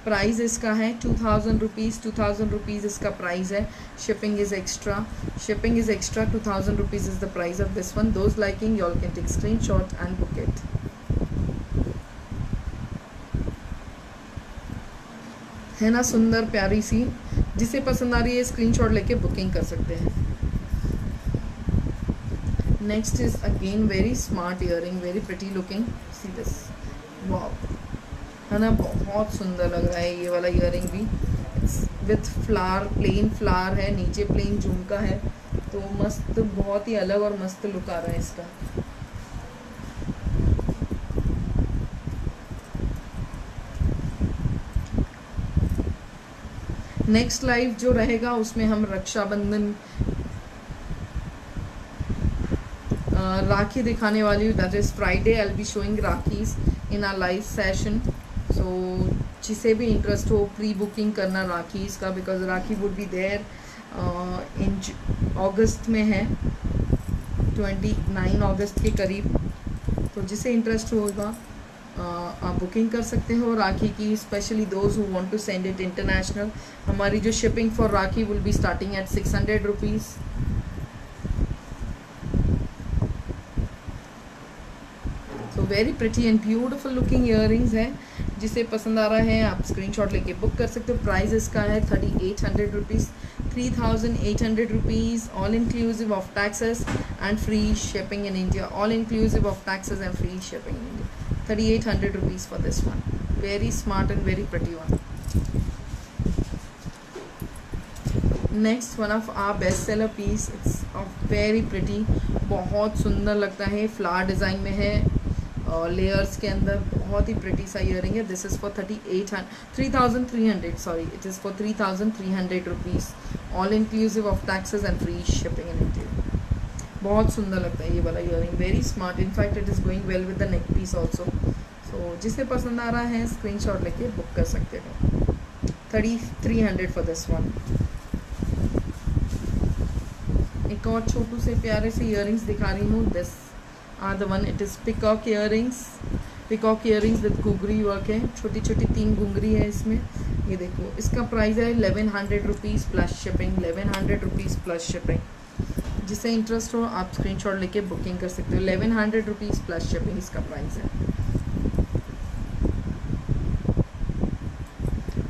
प्राइस इसका है 2,000 रुपीज़. 2,000 रुपीज़ इसका प्राइस है. Shipping is extra. 2,000 rupees is the price of this one. Those liking, you all can take screenshot and book it. है ना सुंदर प्यारी सी. जिसे पसंद आ रही है स्क्रीनशॉट लेके बुकिंग कर सकते हैं। Next is again very smart earring, very pretty looking, see this, wow, है ना, बहुत सुंदर लग रहा है ये वाला ईयरिंग भी। विथ फ्लावर, प्लेन फ्लावर है, नीचे प्लेन झुमका है, तो मस्त, बहुत ही अलग और मस्त लुक आ रहा है इसका। नेक्स्ट लाइव जो रहेगा उसमें हम रक्षाबंधन राखी दिखाने वाली हूँ, that is Friday I will be showing rakhis in our live session. सो जिसे भी इंटरेस्ट हो प्री बुकिंग करना राखीज का, because rakhi would be there in August में है, 29 अगस्त के करीब। तो जिसे इंटरेस्ट होगा आप बुकिंग कर सकते हो राखी की, specially those who want to send it international. हमारी जो shipping for Rakhi will be starting at 600 rupees. So very pretty and beautiful looking earrings है, जिसे पसंद आ रहा है आप स्क्रीनशॉट लेके बुक कर सकते हो। प्राइस इसका है 3800 rupees, 3800 rupees, all inclusive of taxes and free shipping in India, all inclusive of taxes and free shipping in India. 3800 rupees for this one, very smart and very pretty one. Next one of our best seller piece, it's very pretty, बहुत सुंदर लगता है, flower design में है और layers के अंदर, बहुत ही प्रिटी सा ईयरिंग है। This is for 3300 sorry, it is for 3300 rupees, all inclusive of taxes and free shipping in India. बहुत सुंदर लगता है ये वाला earring, very smart, in fact it is going well with the neck piece also. So जिसे पसंद आ रहा है स्क्रीनशॉट लेके बुक कर सकते हो। 3300 फॉर दिस वन। एक और छोटू से प्यारे से ईयरिंग्स दिखा रही हूँ, this are the one, it is peacock earrings, peacock earrings with घुंघरी वर्क है, छोटी छोटी 3 घुंघरी है इसमें। ये देखो, इसका प्राइस है 1100 rupees plus shipping, 1100 rupees plus shipping. जिसे इंटरेस्ट हो आप स्क्रीनशॉट लेके बुकिंग कर सकते हो। 1100 रुपीज़ प्लस शिपिंग इसका प्राइस है।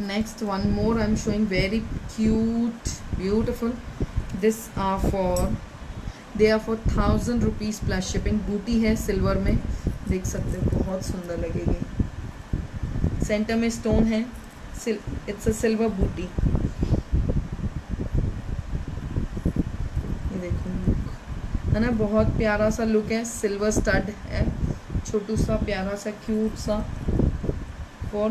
Next one more I am showing, very cute beautiful, this are for, they are for 1000 rupees plus shipping. बूटी है सिल्वर में, देख सकते हो, बहुत सुंदर लगेगी। सेंटर में स्टोन है, इट्स अ सिल्वर बूटी। है ना, बहुत प्यारा सा लुक है, सिल्वर स्टड है, छोटू सा प्यारा सा क्यूट सा, for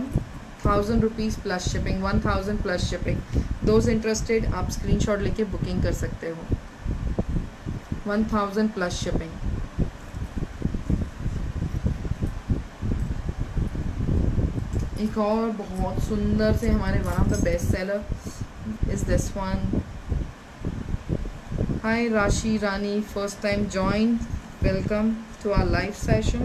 1000 rupees plus shipping, 1000 plus shipping. Those interested आप स्क्रीनशॉट लेके बुकिंग कर सकते हो। 1000 प्लस शिपिंग। एक और बहुत सुंदर से हमारे one of the best seller is this one. Hi Rashi Rani, first time join, welcome to our live session.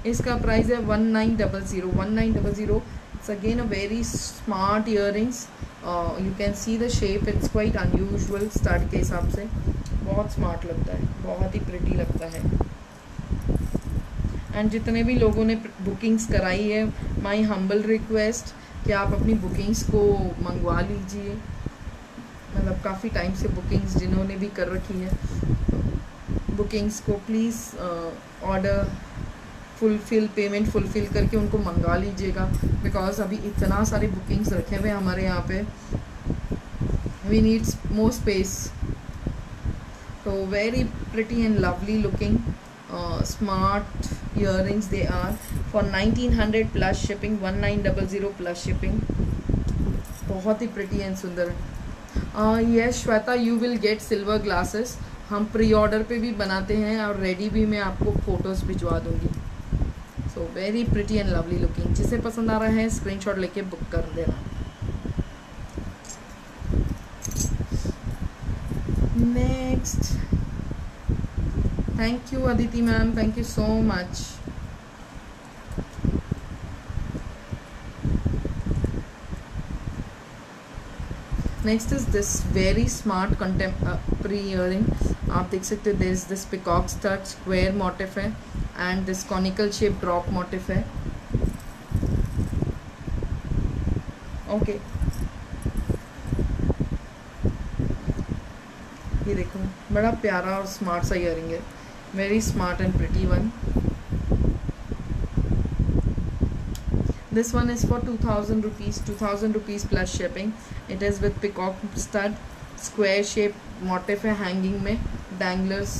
इसका प्राइस है 1900, 1900। It's again a very smart earrings. You can see the shape, it's quite unusual stud के हिसाब से, बहुत smart लगता है, बहुत ही प्रिटी लगता है। एंड जितने भी लोगों ने बुकिंग्स कराई है, माई हम्बल रिक्वेस्ट कि आप अपनी बुकिंग्स को मंगवा लीजिए, मतलब काफ़ी टाइम से बुकिंग्स जिन्होंने भी कर रखी है, बुकिंग्स को please order fulfil, payment fulfil करके उनको मंगा लीजिएगा, बिकॉज अभी इतना सारी बुकिंग्स रखे हुए हमारे यहाँ पे, वी नीड्स मोर स्पेस। तो very pretty and lovely looking smart earrings they are for 1900 plus shipping, 1900 plus shipping. बहुत ही प्रिटी एंड सुंदर है। Yes Shweta, you will get silver glasses, हम प्री ऑर्डर पे भी बनाते हैं और रेडी भी मैं आपको फ़ोटोज़ भिजवा दूँगी। सो very pretty and lovely looking, जिसे पसंद आ रहा है स्क्रीनशॉट लेके बुक कर देना। Next, thank you Aditi ma'am, thank you so much. Next is this very smart contemporary earring, आप देख सकते हो, this peacock stud square motif है and this conical shape drop motif है। ओके, ये देखो बड़ा प्यारा और स्मार्ट सा ईयरिंग है, very smart and pretty one. This one is for 2000 rupees, 2000 rupees plus shipping. It is with peacock stud, square shape motif है hanging में, danglers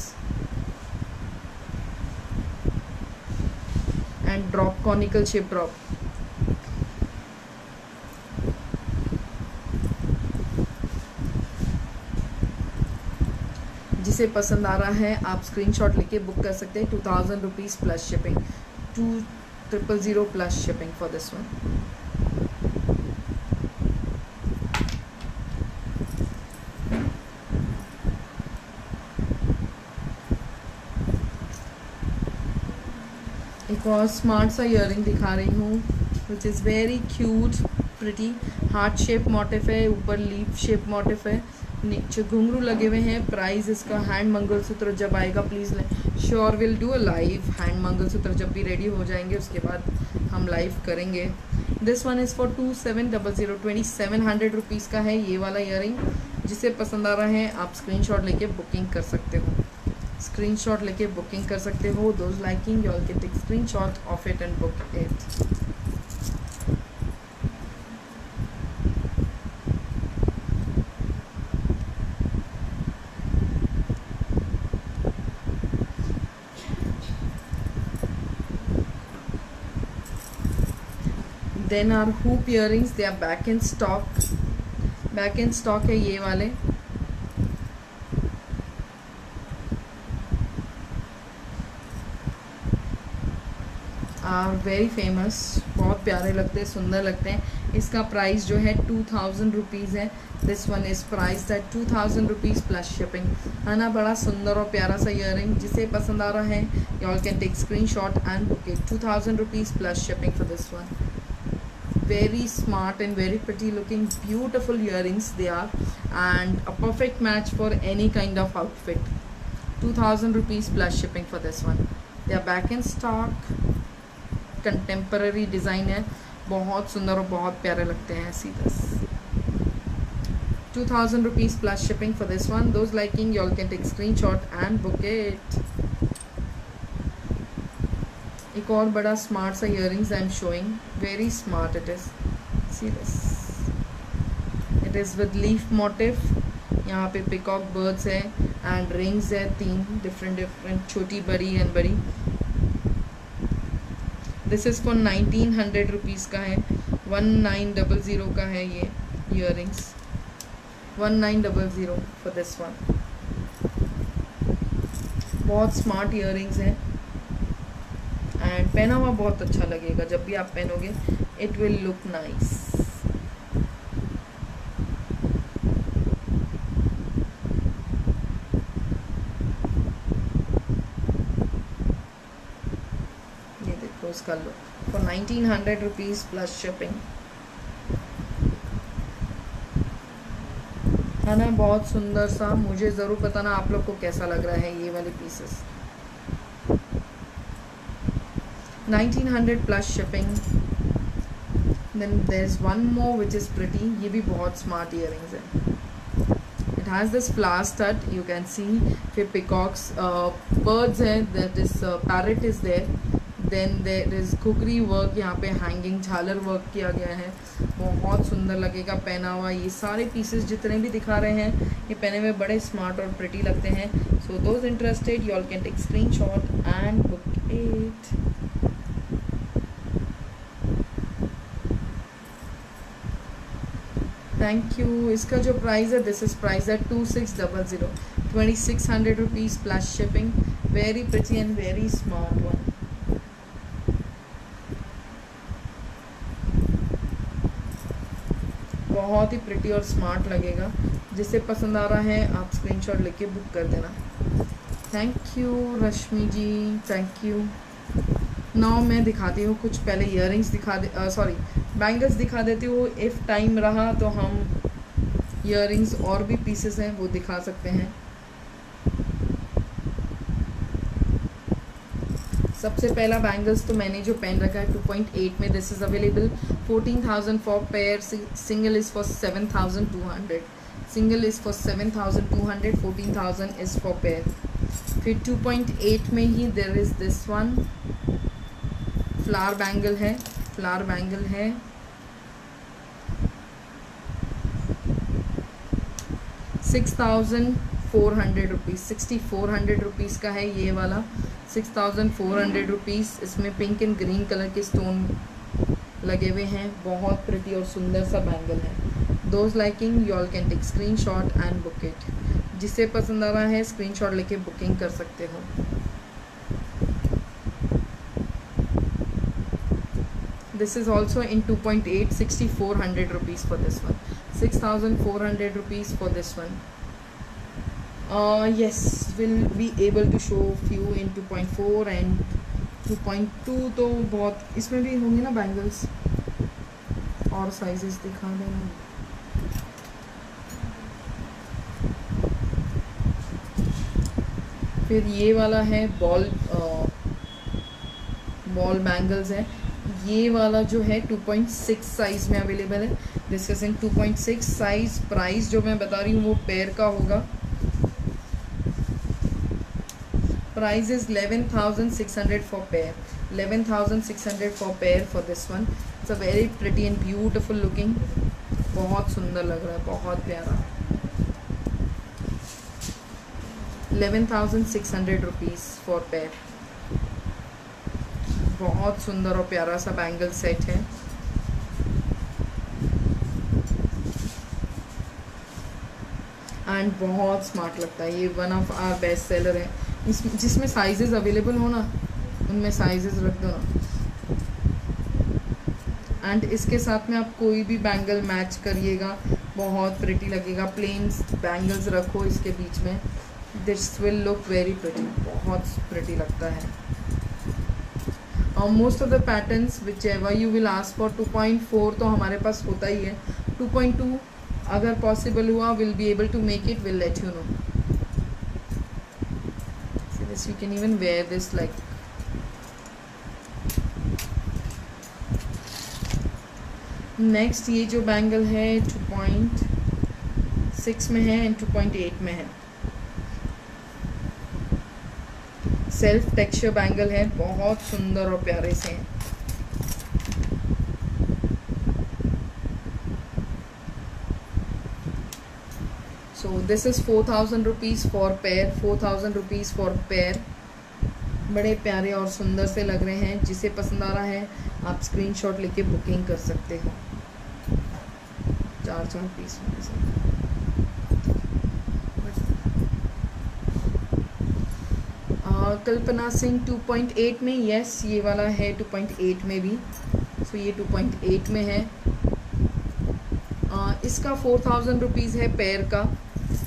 and drop, conical shape drop. जिसे पसंद आ रहा है आप स्क्रीनशॉट लेके बुक कर सकते हैं। 2000 rupees plus shipping, 2000 plus shipping for this one. एक और स्मार्ट सा ईयरिंग दिखा रही हूँ which is very cute pretty. Heart shape motif है, ऊपर लीफ शेप मोटिफ है, नीचे घुंघरू लगे हुए हैं। प्राइस इसका हैंड मंगलसूत्र जब आएगा please sure will do a live hand mangalsutra जब भी रेडी हो जाएंगे उसके बाद हम लाइव करेंगे। This one is for 2700, 2700 rupees का है ये वाला ईयरिंग। जिसे पसंद आ रहा है आप स्क्रीनशॉट लेके बुकिंग कर सकते हो, स्क्रीनशॉट लेके बुकिंग कर सकते हो। Those liking you all can take screenshot of it and book it. Then are hoop earrings, they are back in stock, back in stock है ये वाले। आर वेरी फेमस, बहुत प्यारे लगते हैं, सुंदर लगते हैं। इसका प्राइस जो है 2000 रुपीज़ है। This one is price that 2000 rupees plus shipping, है ना। बड़ा सुंदर और प्यारा सा ईयरिंग, जिसे पसंद आ रहा है you all can take screenshot and book it. 2000 rupees plus shipping for this one. Very smart and very pretty looking, beautiful earrings they are, and a perfect match for any kind of outfit. 2000 rupees plus shipping for this one. They are back in stock, contemporary design है, बहुत सुंदर और बहुत प्यारे लगते हैं। See this 2000 rupees plus shipping for this one. Those liking you all can take screenshot and book it. एक और बड़ा स्मार्ट सा earrings I am showing, very smart it is. See this, it is with leaf motive, यहाँ पे peacock birds है and rings है, 3 different, छोटी बड़ी एंड बड़ी। दिस इज़ फॉर 1900 रुपीज़ का है, 1900 का है ये ईयरिंग्स, 1900 फॉर दिस वन। बहुत स्मार्ट ईयरिंग्स हैं एंड पहना हुआ बहुत अच्छा लगेगा, जब भी आप पहनोगे इट विल लुक नाइस। ये देखो इसका look for 1900 rupees plus shipping, है ना। बहुत सुंदर सा, मुझे ज़रूर बताना आप लोग को कैसा लग रहा है ये वाले pieces. 1900 plus shipping. Then there's one more which is pretty, ये भी बहुत smart earrings है। It has this flower stud, you can see, फिर peacocks, birds है, that is parrot is there, then there is kukri work, यहाँ पे hanging झालर work किया गया है, बहुत सुंदर लगेगा पहना हुआ। ये सारे pieces जितने भी दिखा रहे हैं ये पहने हुए बड़े smart और pretty लगते हैं। So those interested you all can take screenshot and book it. Thank you. इसका जो प्राइस है, दिस इज़ प्राइस है 2600, 2600 rupees plus shipping. Very pretty and very smart one. बहुत ही प्रिटी और स्मार्ट लगेगा, जिसे पसंद आ रहा है आप स्क्रीनशॉट लेके बुक कर देना। Thank you Rashmi ji, thank you. Now मैं दिखाती हूँ कुछ, पहले ईयरिंग्स दिखा दे, सॉरी बैंगल्स दिखा देती हूँ। इफ़ टाइम रहा तो हम ईयरिंग्स और भी पीसेस हैं वो दिखा सकते हैं। सबसे पहला बैंगल्स तो मैंने जो पहन रखा है 2.8 में, this is available 14,000 for pair, single is for 7,200। Single is for 7,200, 14,000 is for pair. फिर 2.8 में ही there is this one, flower bangle है, फ्लावर बैंगल है। ₹6,400, 6,400 रुपीज़ का है ये वाला, 6,400 रुपीज़। इसमें पिंक एंड ग्रीन कलर के स्टोन लगे हुए हैं, बहुत प्रिटी और सुंदर सा बैंगल है। Those liking you all can take screen shot and book it. जिसे पसंद आ रहा है स्क्रीन शॉट लेके बुकिंग कर सकते हो। This is also in 2.8, 6,400 rupees for this one, 6,400 rupees for this one. Yes, we'll be able to show few in 2.4 and 2.2। तो बहुत इसमें भी होंगे ना बैंगल्स, और साइजेस दिखा देना। फिर ये वाला है बॉल बैंगल्स है। ये वाला जो है 2.6 साइज़ में अवेलेबल है। This is in 2.6 size. Price जो मैं बता रही हूँ वो पेयर का होगा। Price is 11,600 for pair, 11,600 for pair for this one. It's a very pretty and beautiful looking, बहुत सुंदर लग रहा है, बहुत प्यारा। 11,600 रुपीज़ फॉर पेयर। बहुत सुंदर और प्यारा सा बैंगल सेट है। एंड बहुत स्मार्ट लगता है, ये one of our best seller है। जिसमें साइजेस अवेलेबल हो ना उनमें साइजेस रख दो ना। एंड इसके साथ में आप कोई भी बैंगल मैच करिएगा, बहुत प्रिटी लगेगा। प्लेन बैंगल्स रखो इसके बीच में, this will look very pretty, बहुत प्रिटी लगता है। Most of the patterns which ever you will ask for 2.4 तो हमारे पास होता ही है। 2.2 अगर पॉसिबल हुआ will be able to make it, will let you know. You can even wear this like next। ये जो बैंगल है 2.6 में है एंड 2.8 में है। सेल्फ टेक्सचर बैंगल है, बहुत सुंदर और प्यारे से हैं। So this is 4,000 rupees for pair, 4,000 rupees for pair। बड़े प्यारे और सुंदर से लग रहे हैं। जिसे पसंद आ रहा है आप स्क्रीनशॉट लेके बुकिंग कर सकते हो। 4 पीस में से कल्पना सिंह 2.8 में, यस ये वाला है 2.8 में भी। सो ये 2.8 में है। इसका 4,000 रुपीज़ है पेयर का।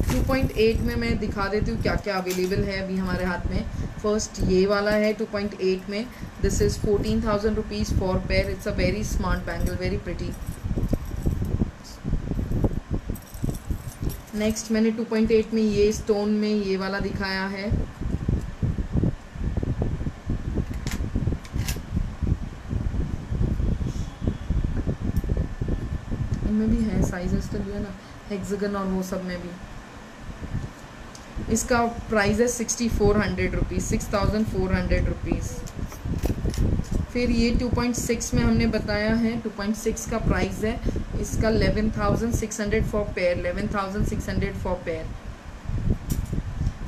2.8 में मैं दिखा देती हूँ क्या क्या अवेलेबल है अभी हमारे हाथ में। फर्स्ट ये वाला है 2.8 में, this is 14,000 rupees for pair. It's a very smart bangle, very pretty. Next मैंने 2.8 में ये स्टोन में ये वाला दिखाया है। इनमें भी है साइजेस तो जो है ना हेक्सागन और वो सब में भी। इसका प्राइस है 6,400 रुपीज़, 6,400 रुपीज़। फिर ये 2.6 में हमने बताया है, 2.6 का प्राइस है इसका 11,600 for pair, 11,600 for pair.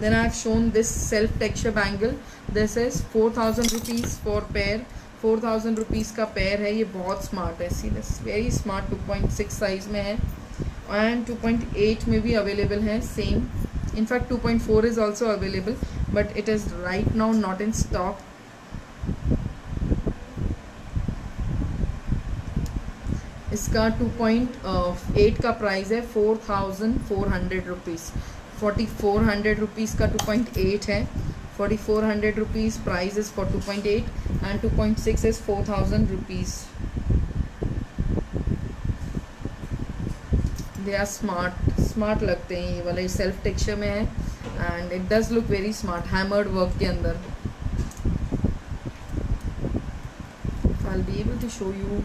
Then I have shown this self texture bangle, this is 4,000 rupees for pair, 4,000 rupees का पेयर है। ये बहुत स्मार्ट है, see this very smart. 2.6 size में है एंड 2.8 में भी अवेलेबल है same. In fact 2.4 is also available but it is right now not in stock। इसका 2.8 का प्राइस है 4,400 रुपीज़, 4,400 रुपीज़ का 2.8 है। 4,400 rupees price is for 2.8 and 2.6 is 4,000 rupees. They are smart लगते हैं ये वाले। सेल्फ टेक्सचर में है and it does look very smart, hammered work के अंदर। I will be able to show you. 2.8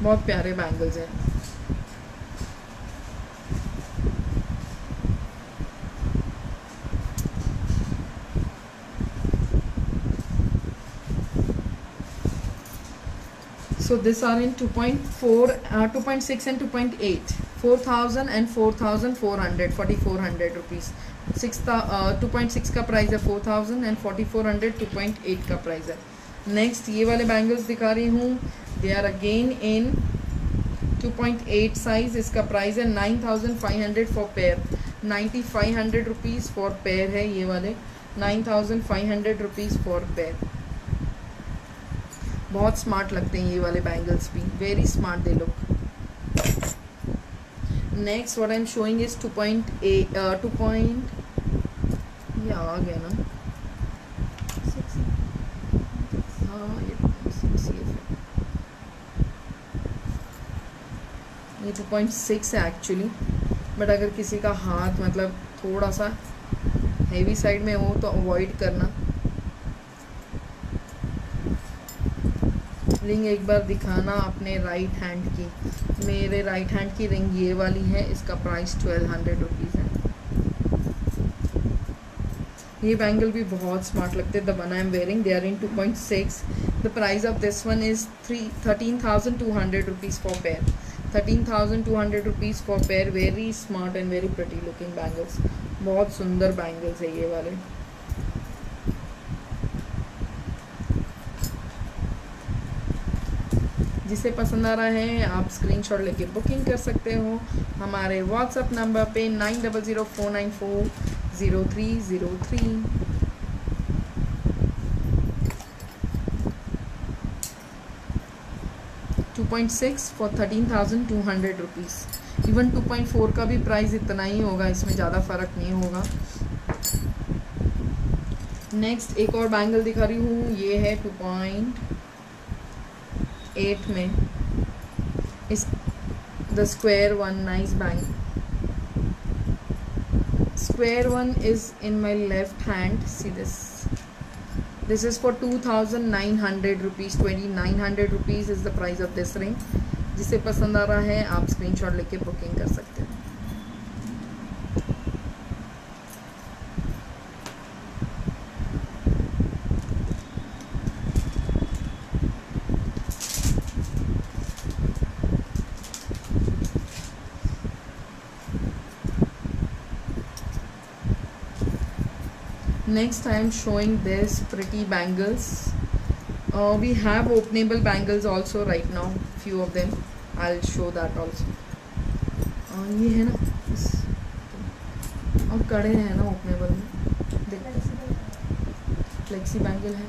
बहुत प्यारे बैंगल्स हैं। So this are in 2.4, 2.6 and 2.8, 4,000 and 4,400, 4,400 rupees. 2.6 का प्राइस है 4,000 एंड 4,400 2.8 का प्राइस है। नेक्स्ट ये वाले बैंगल्स दिखा रही हूँ, they are again in 2.8 size. इसका प्राइस है 9,500 for pair, 9,500 rupees for pair है ये वाले, 9,500 रुपीज़ फॉर पेयर। बहुत स्मार्ट लगते हैं ये वाले बैंगल्स भी, very smart they look. Next what I am showing is 2.8 ये आ गया ना, हाँ ये 2.6 है एक्चुअली, बट अगर किसी का हाथ मतलब थोड़ा सा हेवी साइड में हो तो अवॉइड करना। रिंग एक बार दिखाना अपने राइट हैंड की। मेरे राइट हैंड की रिंग ये वाली है, इसका प्राइस 1,200 रुपीज़ है। ये बैंगल भी बहुत स्मार्ट लगते हैं। The one I am wearing they are in 2.6। The price of this one is 13,200 rupees for pair, 13,200 rupees for pair. Very smart and very pretty looking bangles, बहुत सुंदर bangles है ये वाले। जिसे पसंद आ रहा है आप स्क्रीनशॉट लेके बुकिंग कर सकते हो हमारे व्हाट्सएप नंबर पे 9004940303। $2.6 फॉर 13,200 रुपीज़। इवन 2.4 का भी प्राइस इतना ही होगा, इसमें ज़्यादा फ़र्क नहीं होगा। नेक्स्ट एक और बैंगल दिखा रही हूँ, ये है 2.8 में, इस the square one nice bank. Square one is in my left hand, see this is for 2,900 rupees, 2,900 rupees is the price of this ring. जिसे पसंद आ रहा है आप स्क्रीनशॉट लेके बुकिंग कर सकते हैं। Next I am showing this pretty bangles. We have openable bangles also right now, few of them. I'll show that also. ये है ना और कड़े हैं ना ओपनेबल में, देखते फ्लेक्सी बैंगल है।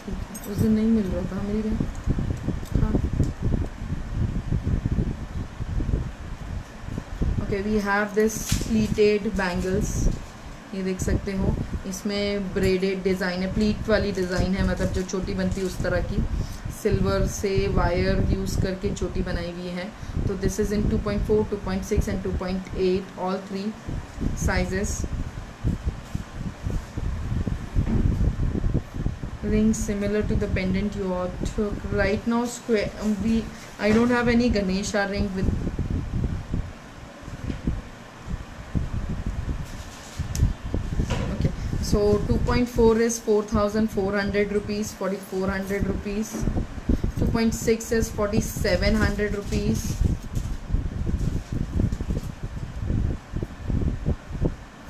ठीक है, उस दिन नहीं मिल रहा था मेरी बहन। हाँ okay, we have this pleated bangles, ये देख सकते हो। इसमें ब्रेडेड डिज़ाइन है, प्लीट वाली डिज़ाइन है, मतलब जो चोटी बनती है उस तरह की। सिल्वर से वायर यूज़ करके चोटी बनाई हुई है। तो this is in 2.4, 2.6 and 2.8, all 3 sizes. Ring similar to the pendant you all took. Right now square, I don't have any Ganesha ring with. Okay, so 2.4 is 4,400 rupees, 4,400 rupees. 2.6 is 4,700 rupees.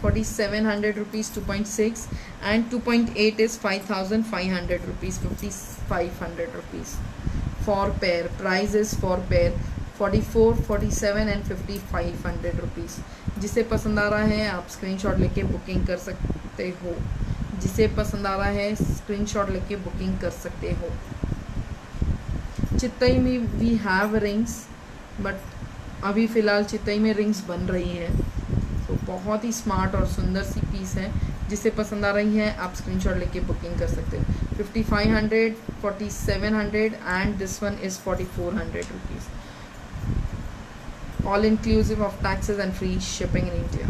4,700 rupees 2.6, and 2.8 is 5,500 rupees, 5,500 rupees for pair. Price is for pair 44, 47 and 5,500 rupees. जिसे पसंद आ रहा है आप screenshot लेके booking कर सकते हो, जिसे पसंद आ रहा है स्क्रीनशॉट लेके बुकिंग कर सकते हो। चितई में वी हैव रिंग्स, बट अभी फ़िलहाल चितई में रिंग्स बन रही है। तो बहुत ही स्मार्ट और सुंदर सी पीस है, जिसे पसंद आ रही है आप स्क्रीनशॉट लेके बुकिंग कर सकते हो। 5,500, 4,700 and this one is 4,400 rupees, all inclusive of taxes and free shipping in India.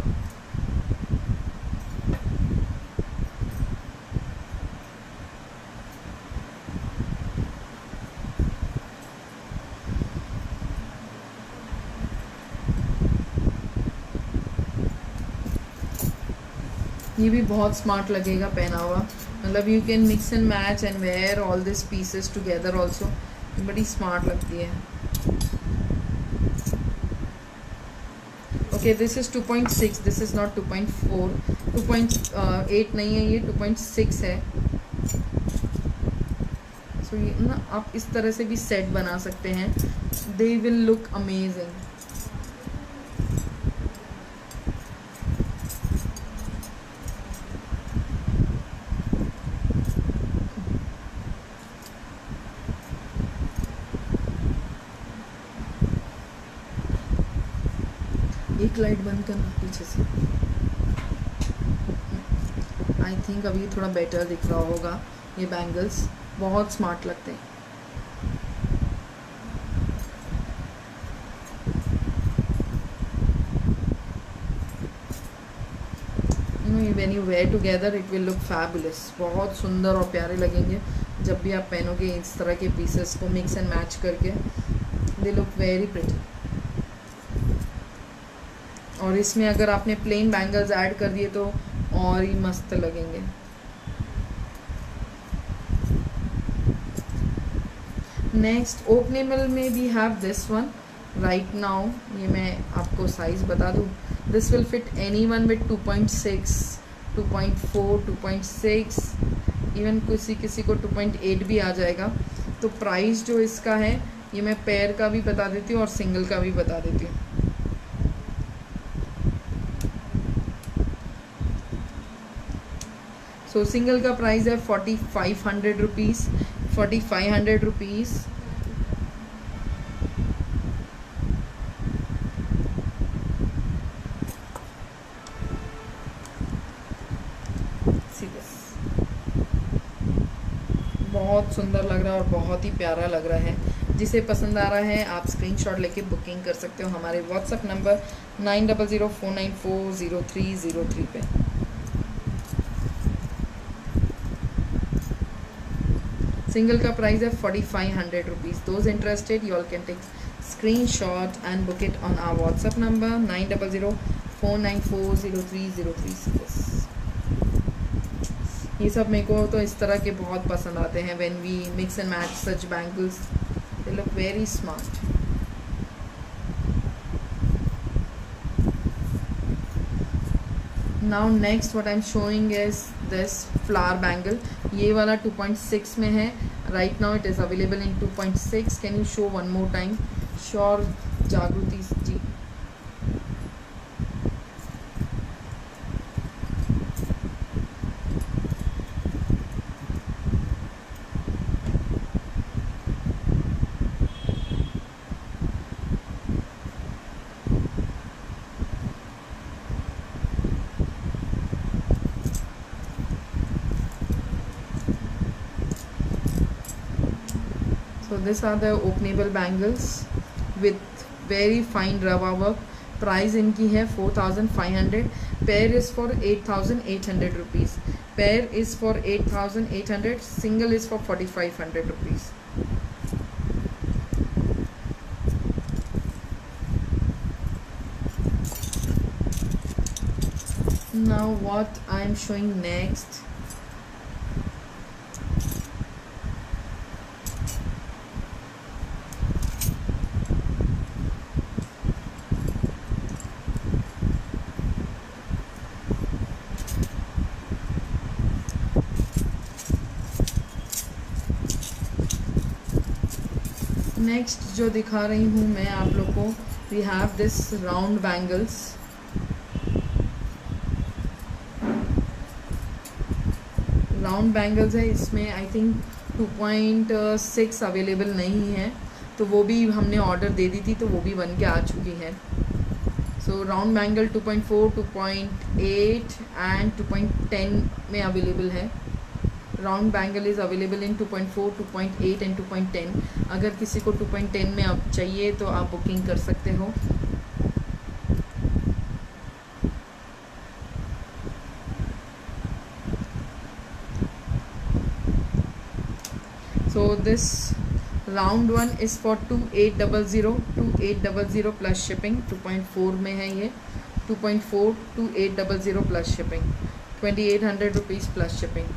ये भी बहुत स्मार्ट लगेगा पहना हुआ, मतलब you can mix and match and wear all this pieces together also, बड़ी स्मार्ट लगती है। Okay this is 2.6, this is not 2.4, 2.8 नहीं है, ये 2.6 है। सो ये ना आप इस तरह से भी सेट बना सकते हैं, दे विल लुक अमेजिंग। एक लाइट बंद करना पीछे से। आई थिंक अभी थोड़ा बेटर दिख रहा होगा। ये बैंगल्स बहुत स्मार्ट लगते हैं। When you wear together it will look fabulous, बहुत सुंदर और प्यारे लगेंगे जब भी आप पहनोगे इस तरह के पीसेस को मिक्स एंड मैच करके, दे लुक वेरी प्रिटी। और इसमें अगर आपने प्लेन बैंगल्स ऐड कर दिए तो और ही मस्त लगेंगे। नेक्स्ट ओपनेबल में we have this one right now, ये मैं आपको साइज़ बता दूँ, this will fit anyone with 2.6, 2.4, 2.6, even किसी को 2.8 भी आ जाएगा। तो प्राइस जो इसका है ये मैं पेयर का भी बता देती हूँ और सिंगल का भी बता देती हूँ। सो सिंगल का प्राइस है 4500 रुपीज़, 4500 रुपीज़। बहुत सुंदर लग रहा है और बहुत ही प्यारा लग रहा है। जिसे पसंद आ रहा है आप स्क्रीनशॉट लेके बुकिंग कर सकते हो हमारे व्हाट्सएप नंबर 9004940303 पे। सिंगल का प्राइस है 4500 rupees. Those interested you all can take screenshot and book it on our WhatsApp number 9004940303। ये सब मेरे को तो इस तरह के बहुत पसंद आते हैं। When we mix and match such bangles they look very smart. Now next what I am showing is this flower bangle. ये वाला 2.6 में है right now, it is available in 2.6। Can you show one more time? Sure Jagriti ji. So these are the openable bangles with very fine rubber work. Price इनकी है 4500। Pair is for 8800 rupees. Pair is for 8800. Single is for 4500 rupees. Now what I am showing next, next जो दिखा रही हूँ मैं आप लोग को, we have this round bangles. Round bangles है, इसमें आई थिंक 2.6 अवेलेबल नहीं है, तो वो भी हमने ऑर्डर दे दी थी तो वो भी बन के आ चुकी है। सो राउंड बैंगल 2.4, 2.8 एंड 2.10 में अवेलेबल है। Round bangle is available in 2.4, 2.8 and 2.10। अगर किसी को 2.10 में अब चाहिए तो आप बुकिंग कर सकते हो। So this round one is for 2800 plus shipping. 2.4 में है ये, 2.4 2800 plus shipping 2800 rupees plus shipping.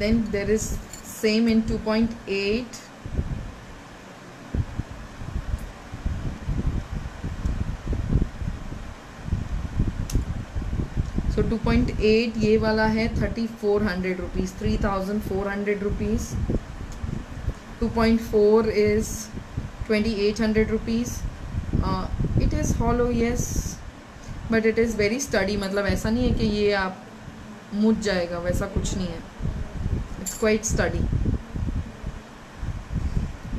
Then there is same in 2.8. So 2.8 ये वाला है 3400 rupees, 3400 rupees. 2.4 is 2800 rupees. It is hollow, yes, but it is very sturdy. मतलब ऐसा नहीं है कि ये आप मुड़ जाएगा, वैसा कुछ नहीं है. It's quite sturdy.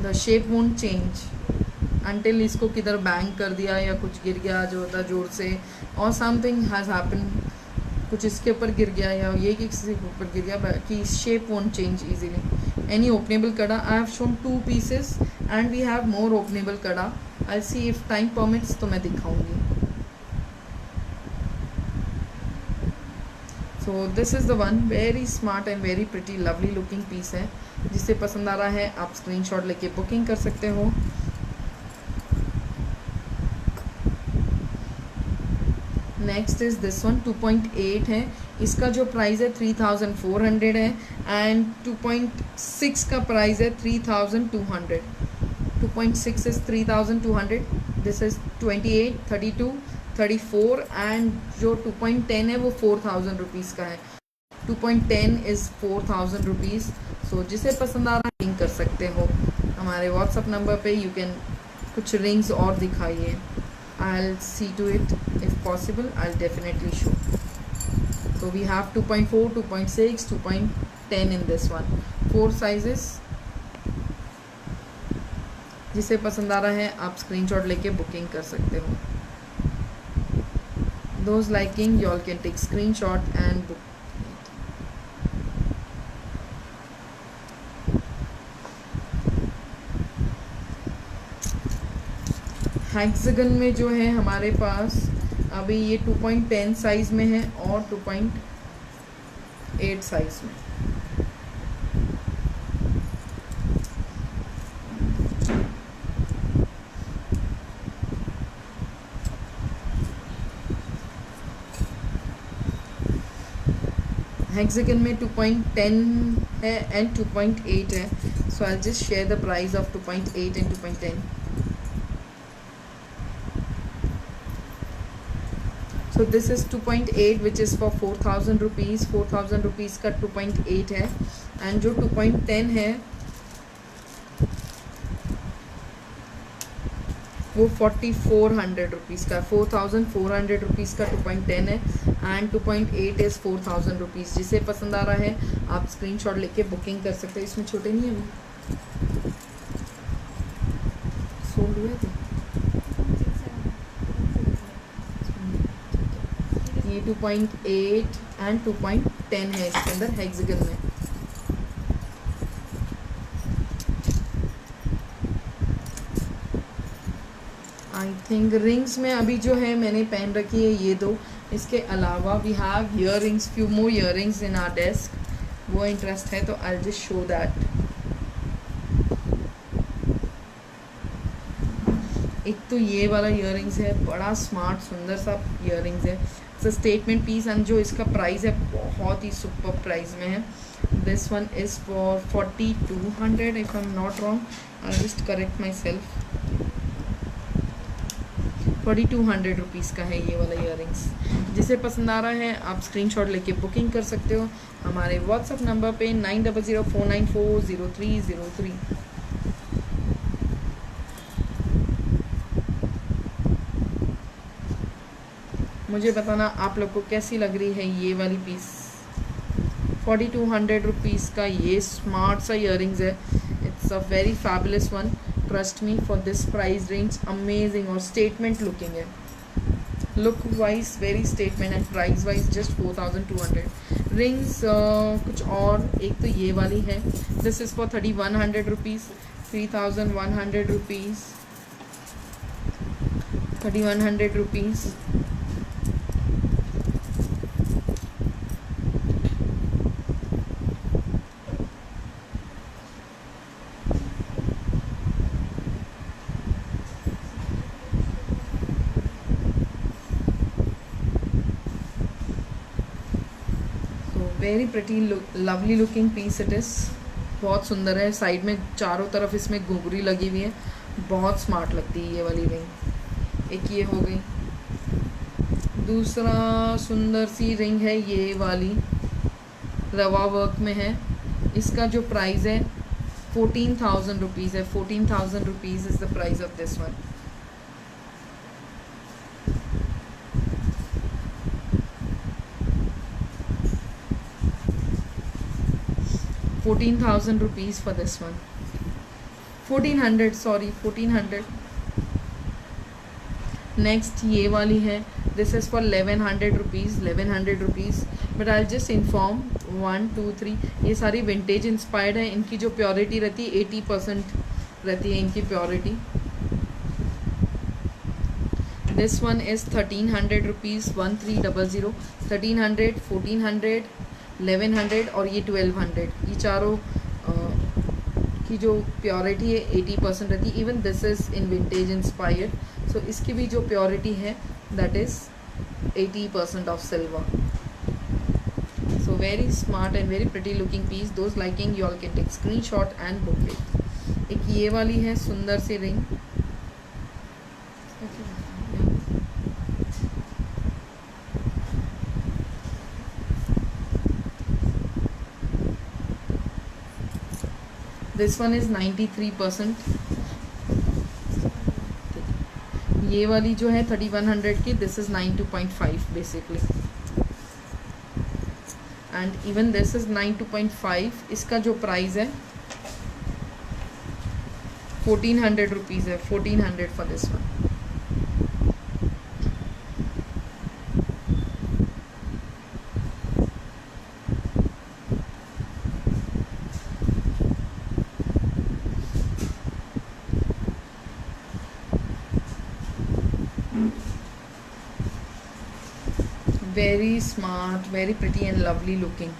The shape won't change until इसको किधर बैंग कर दिया या कुछ गिर गया जो होता जोर से, और something has happened, कुछ इसके ऊपर गिर गया या ये किसी के ऊपर गिर गया, बाकी shape won't change easily. Any openable kada, I have shown 2 pieces and we have more openable kada. I'll see if time permits तो मैं दिखाऊंगी. So this is the one, very smart and very pretty lovely looking piece है. जिसे पसंद आ रहा है आप स्क्रीनशॉट लेके बुकिंग कर सकते हो. नेक्स्ट इज दिस वन, 2.8 है. इसका जो प्राइस है 3400 है एंड 2.6 का प्राइस है 3200. 2.6 इज 3200. दिस इज 28, 32, 34 एंड जो 2.10 है वो 4000 रुपीज़ का है. 2.10 इज़ 4000 रुपीज़. सो जिसे पसंद आ रहा है लिंक कर सकते हो हमारे व्हाट्सअप नंबर पे. यू कैन कुछ रिंग्स और दिखाइए. I'll see to it if possible. I'll definitely show. So we have 2.4, 2.6, 2.10 in this one. 4 sizes. जिसे पसंद आ रहा है आप स्क्रीनशॉट लेके बुकिंग कर सकते हो. Those liking, you all can take screenshot and book. Hexagon में जो है हमारे पास अभी ये 2.10 साइज में है और 2.8 साइज में. हेक्सागन में 2.10 है एंड 2.8 है. So I just share the price of 2.8 and 2.10. So this is 2.8 which is for 4000 rupees. 4000 rupees का 2.8 है and जो 2.10 है वो 4400 रुपीज़ का. 4400 रुपीज़ का 2.10 है एंड 2.8 इज़ 4000 रुपीज़. जिसे पसंद आ रहा है आप स्क्रीनशॉट लेके बुकिंग कर सकते हैं. इसमें छोटे नहीं है अभी सोल्ड हुए थे ये. 2.8 एंड 2.10 है इसके अंदर हेक्सागन में. आई थिंक रिंग्स में अभी जो है मैंने पहन रखी है ये 2. इसके अलावा we have earrings, few more earrings in our desk. वो इंटरेस्ट है तो आई जस्ट शो दैट. एक तो ये वाला ईयर रिंग्स है, बड़ा स्मार्ट सुंदर सा ईयर रिंग्स है. स्टेटमेंट पीस एंड जो इसका प्राइस है बहुत ही सुपर प्राइस में है. This one is for 4200 if I am not wrong. I just correct my self. 4200 rupees का है ये वाला ईयर रिंग्स. जिसे पसंद आ रहा है आप स्क्रीनशॉट लेके बुकिंग कर सकते हो हमारे व्हाट्सअप नंबर पे 9004940303. मुझे बताना आप लोग को कैसी लग रही है ये वाली पीस. 4200 रुपीज़ का ये स्मार्ट सा ईयर रिंग्स है. It's a very fabulous one. Trust me for this price range amazing और स्टेटमेंट लुकिंग है. Look wise very statement and price wise just 4200. Rings कुछ और एक तो ये वाली है. This is for 3100 rupees. 3100 rupees. 3100 rupees. Very pretty lovely looking piece it is. बहुत सुंदर है, साइड में चारों तरफ इसमें घुंघरी लगी हुई है, बहुत स्मार्ट लगती है ये वाली रिंग। एक ये हो गई। दूसरा सुंदर सी रिंग है ये वाली, रवा वर्क में है। इसका जो प्राइस है 14,000 रुपीज़ है। 14,000 rupees is the price of this one. ₹14,000 for this one. 1400, sorry, 1400. Next ये वाली है, this is for 1100 rupees, 1100 rupees. But I just inform 1 2 3 ये सारी विंटेज इंस्पायर्ड है। इनकी जो प्योरिटी रहती है 80% रहती है इनकी purity. This one is 1300 rupees, 1300, 1300, 1400, 1100 और ये 1200। ये चारों की जो प्योरिटी है 80% रहती है। Even this is in vintage inspired, so इसकी भी जो प्योरिटी है that is 80% of silver. So very smart and very pretty looking piece. Those liking you all can take screenshot and book it. एक ये वाली है सुंदर सी रिंग। This one is 93%। ये वाली जो है 3100 की, this is 92.5 basically. And even this is 92.5। इसका जो प्राइस है 1400 रुपीज़ है। 1400 for this one. Very smart, very pretty and lovely looking.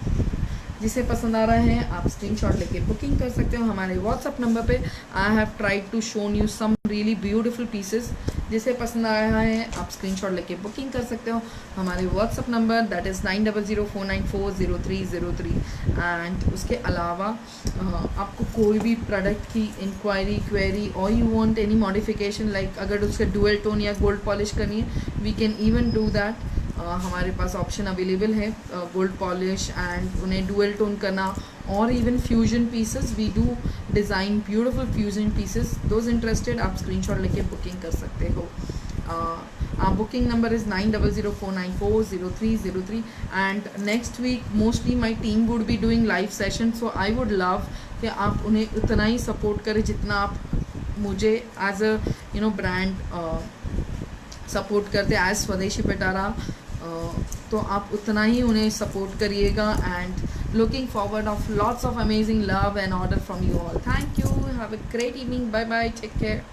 जिसे पसंद आ रहा है आप स्क्रीनशॉट लेके बुकिंग कर सकते हो हमारे व्हाट्सअप नंबर पे। I have tried to shown you some really beautiful pieces. जिसे पसंद आ रहा है आप स्क्रीनशॉट लेके बुकिंग कर सकते हो हमारे WhatsApp number that is 9004940303। And उसके अलावा आपको कोई भी प्रोडक्ट की इंक्वायरी, क्वेरी और you want any modification like अगर उसके डुअल टोन या गोल्ड पॉलिश करनी है, we can even do that. हमारे पास ऑप्शन अवेलेबल है गोल्ड पॉलिश एंड उन्हें डुअल टोन करना, और even fusion pieces. We do design beautiful fusion pieces. Those interested आप स्क्रीनशॉट लेके बुकिंग कर सकते हो। our booking number is 9004940303 and next week mostly my team would be doing live session, so I would love कि आप उन्हें उतना ही support करें जितना आप मुझे एज अ ब्रांड सपोर्ट करते एज स्वदेशी पिटारा। तो आप उतना ही उन्हें सपोर्ट करिएगा and looking forward of lots of amazing love and order from you all. Thank you, have a great evening, bye bye, take care.